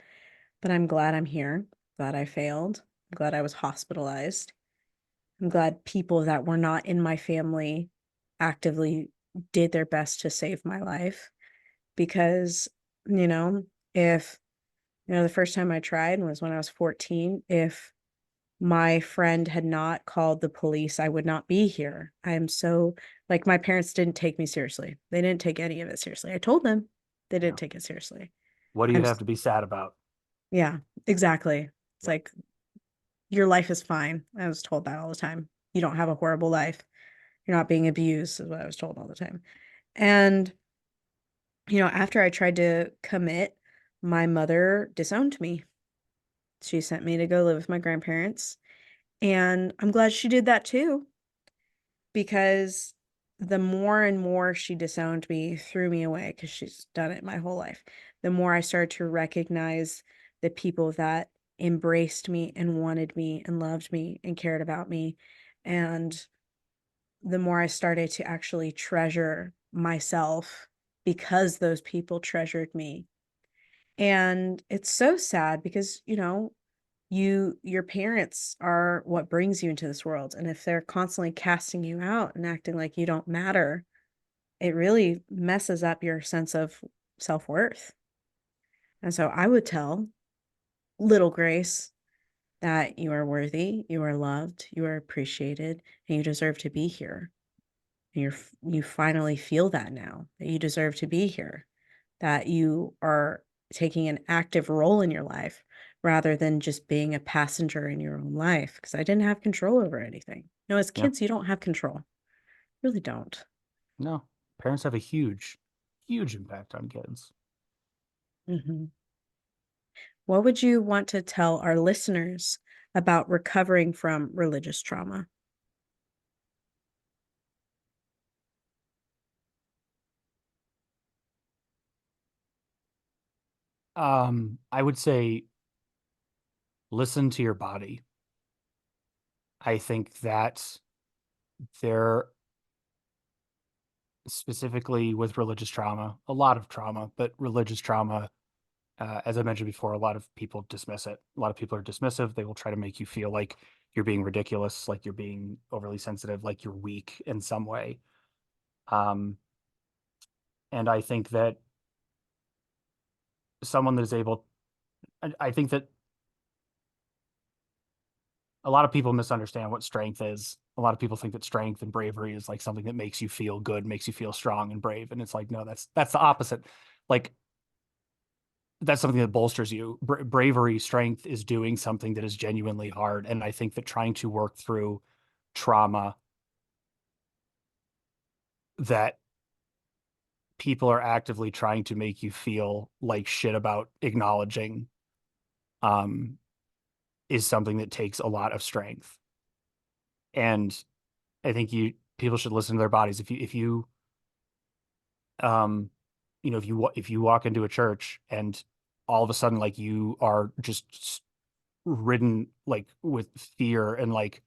But I'm glad I'm here, glad I failed, I'm glad I was hospitalized. I'm glad people that were not in my family actively did their best to save my life. Because, if, the first time I tried was when I was 14, if my friend had not called the police, I would not be here. I am so, like, my parents didn't take me seriously. They didn't take any of it seriously. I told them they Yeah. didn't take it seriously. What do you I'm, have to be sad about? yeah, exactly. It's Yeah. like, your life is fine. I was told that all the time. You don't have a horrible life. You're not being abused, is what I was told all the time. And, after I tried to commit, my mother disowned me. She sent me to go live with my grandparents. And I'm glad she did that too, because the more and more she disowned me, threw me away, because she's done it my whole life, the more I started to recognize the people that embraced me and wanted me and loved me and cared about me. And the more I started to actually treasure myself, because those people treasured me. And it's so sad because, your parents are what brings you into this world. And if they're constantly casting you out and acting like you don't matter, it really messes up your sense of self-worth. And so I would tell little Grace that you are worthy, you are loved, you are appreciated, and you deserve to be here. And you finally feel that now, that you deserve to be here, that you are taking an active role in your life rather than just being a passenger in your own life. Because I didn't have control over anything. As Yeah. kids, you don't have control. Really don't. No. Parents have a huge impact on kids. Hmm. What would you want to tell our listeners about recovering from religious trauma? I would say listen to your body. I think that there, specifically with religious trauma, a lot of trauma, but religious trauma, as I mentioned before, a lot of people dismiss it. A lot of people are dismissive. They will try to make you feel like you're being ridiculous, like you're being overly sensitive, like you're weak in some way. Um, and I think that someone that is able, I think that a lot of people misunderstand what strength is. A lot of people think that strength and bravery is like something that makes you feel good, makes you feel strong and brave. And it's like, no, that's the opposite. Like that's something that bolsters you. Bravery, strength is doing something that is genuinely hard. And I think that trying to work through trauma that people are actively trying to make you feel like shit about acknowledging um, is something that takes a lot of strength. And I think people should listen to their bodies. If you um if you walk into a church and all of a sudden like you are just ridden like with fear and like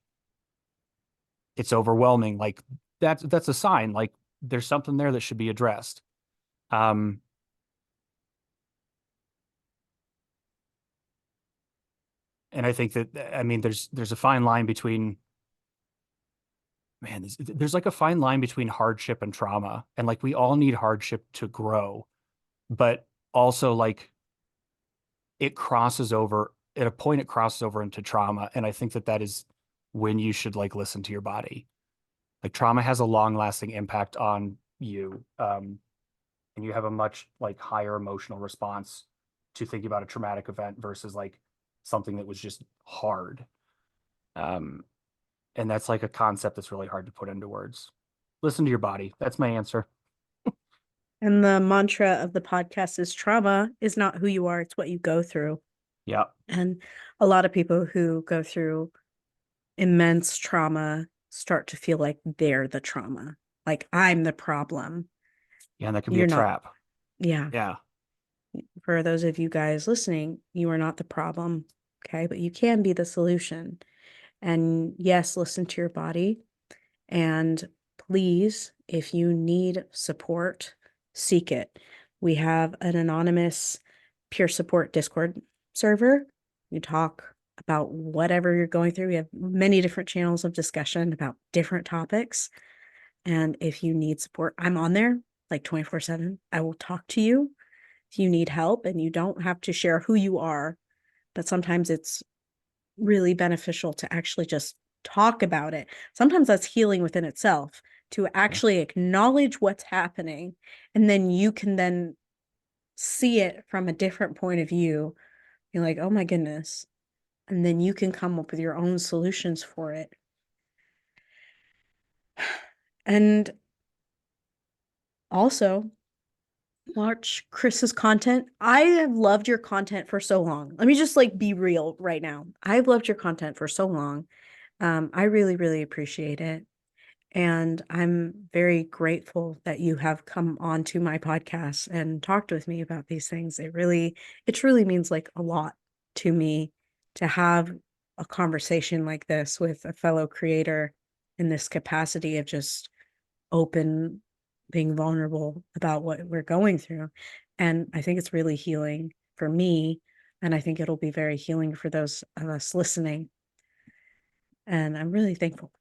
it's overwhelming, like that's a sign like there's something there that should be addressed. um and I think that, I mean, there's a fine line between, man, there's like a fine line between hardship and trauma, and like we all need hardship to grow, but also like it crosses over at a point, it crosses over into trauma. And I think that that is when you should like listen to your body. Like trauma has a long lasting impact on you. And you have a much like higher emotional response to thinking about a traumatic event versus like something that was just hard. Um, and that's like a concept that's really hard to put into words. Listen to your body. That's my answer. And the mantra of the podcast is trauma is not who you are, it's what you go through. Yeah. And a lot of people who go through immense trauma start to feel like they're the trauma. Like I'm the problem. Yeah. And that can be a You're not. trap. Yeah. Yeah. For those of you guys listening, you are not the problem. Okay. But you can be the solution. And yes, listen to your body. And please, if you need support, seek it. We have an anonymous peer support Discord server. You talk about whatever you're going through. We have many different channels of discussion about different topics. And if you need support, I'm on there like 24/7. I will talk to you if you need help, and you don't have to share who you are. But sometimes it's really beneficial to actually just talk about it. Sometimes that's healing within itself, to Yeah. actually acknowledge what's happening, and then you can then see it from a different point of view. You're like, oh my goodness. And then you can come up with your own solutions for it. And also, watch Chris's content. I have loved your content for so long. Let me just like be real right now. I've loved your content for so long. I really, really appreciate it. And I'm very grateful that you have come on to my podcast and talked with me about these things. It truly means like a lot to me to have a conversation like this with a fellow creator in this capacity of just open, being vulnerable about what we're going through. And I think it's really healing for me. And I think it'll be very healing for those of us listening. And I'm really thankful.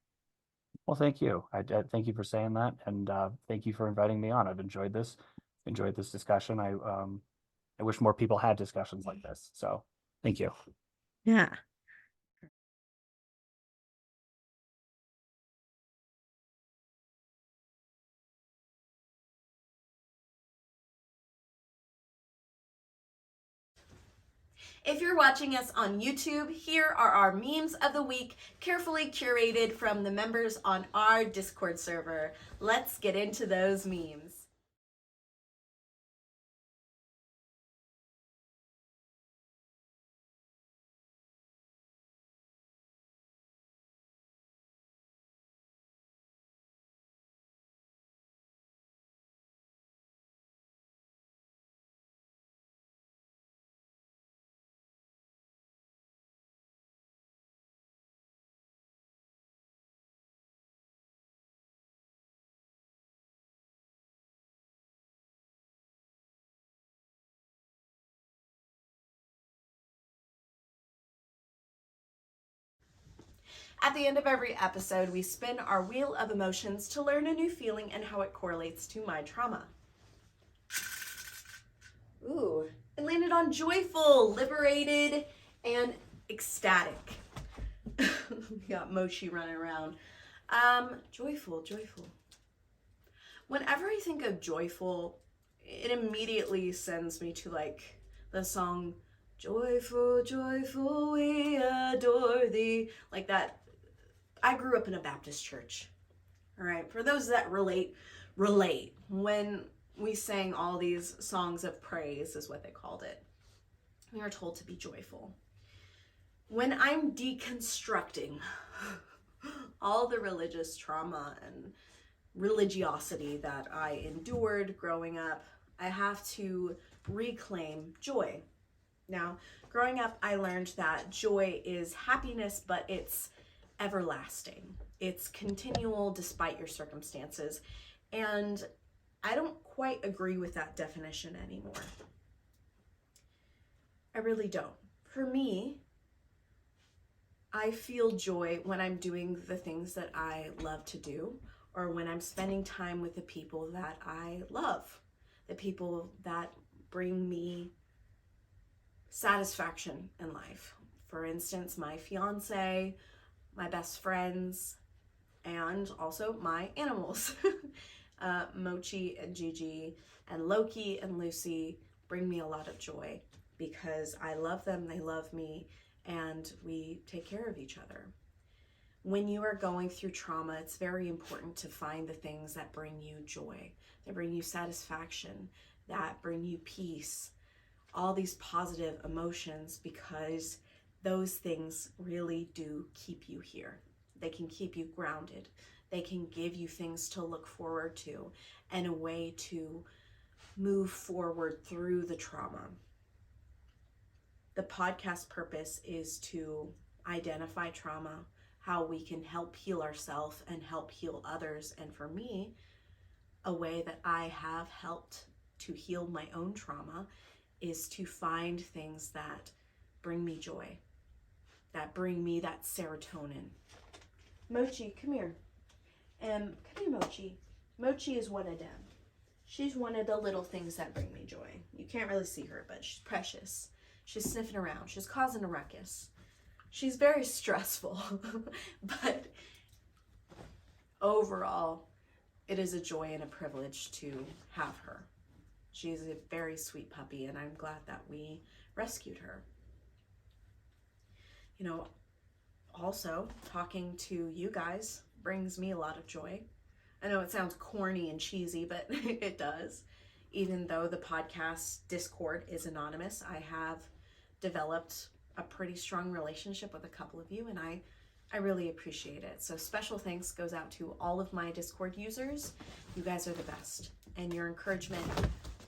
Well, thank you. I thank you for saying that, and thank you for inviting me on. I've enjoyed this discussion. I wish more people had discussions like this. So, thank you. Yeah. If you're watching us on YouTube, here are our memes of the week, carefully curated from the members on our Discord server. Let's get into those memes. At the end of every episode, we spin our wheel of emotions to learn a new feeling and how it correlates to my trauma. Ooh, it landed on joyful, liberated, and ecstatic. We got Mochi running around. Joyful. Whenever I think of joyful, it immediately sends me to like the song, Joyful, joyful, we adore thee. Like that. I grew up in a Baptist church. All right, for those that relate. When we sang all these songs of praise is what they called it. We are told to be joyful. When I'm deconstructing all the religious trauma and religiosity that I endured growing up, I have to reclaim joy. Now, growing up, I learned that joy is happiness, but it's everlasting. It's continual despite your circumstances. And I don't quite agree with that definition anymore. I really don't. For me, I feel joy when I'm doing the things that I love to do, or when I'm spending time with the people that I love, the people that bring me satisfaction in life. For instance, my fiance, my best friends, and also my animals. Mochi and Gigi and Loki and Lucy bring me a lot of joy because I love them, they love me, and we take care of each other. When you are going through trauma, it's very important to find the things that bring you joy, that bring you satisfaction, that bring you peace, all these positive emotions, because those things really do keep you here. They can keep you grounded. They can give you things to look forward to and a way to move forward through the trauma. The podcast purpose is to identify trauma, how we can help heal ourselves and help heal others. And for me, a way that I have helped to heal my own trauma is to find things that bring me joy, that bring me that serotonin. Mochi, come here. Come here, Mochi. Mochi is one of them. She's one of the little things that bring me joy. You can't really see her, but she's precious. She's sniffing around. She's causing a ruckus. She's very stressful, but overall, it is a joy and a privilege to have her. She's a very sweet puppy, and I'm glad that we rescued her. You know, also, talking to you guys brings me a lot of joy. I know it sounds corny and cheesy, but it does. Even though the podcast Discord is anonymous, I have developed a pretty strong relationship with a couple of you, and I really appreciate it. So special thanks goes out to all of my Discord users. You guys are the best, and your encouragement,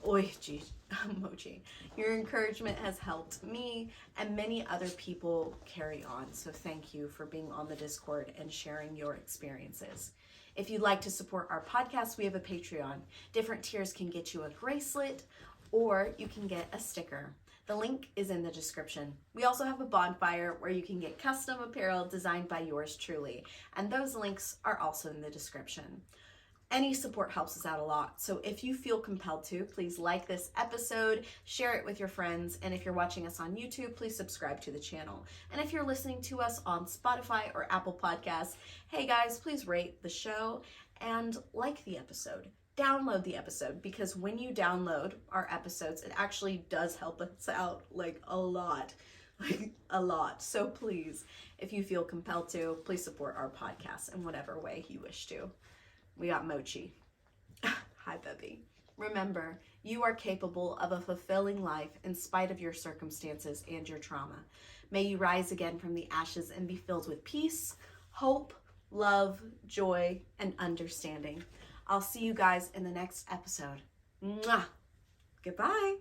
Mochi, your encouragement has helped me and many other people carry on. So thank you for being on the Discord and sharing your experiences. If you'd like to support our podcast, we have a Patreon. Different tiers can get you a bracelet, or you can get a sticker. The link is in the description. We also have a bonfire where you can get custom apparel designed by yours truly, and those links are also in the description. Any support helps us out a lot, so if you feel compelled to, please like this episode, share it with your friends, and if you're watching us on YouTube, please subscribe to the channel. And if you're listening to us on Spotify or Apple Podcasts, hey guys, please rate the show and like the episode. Download the episode, because when you download our episodes, it actually does help us out like a lot. So please, if you feel compelled to, please support our podcast in whatever way you wish to. We got Mochi. Hi, Bubby. Remember, you are capable of a fulfilling life in spite of your circumstances and your trauma. May you rise again from the ashes and be filled with peace, hope, love, joy, and understanding. I'll see you guys in the next episode. Mwah! Goodbye.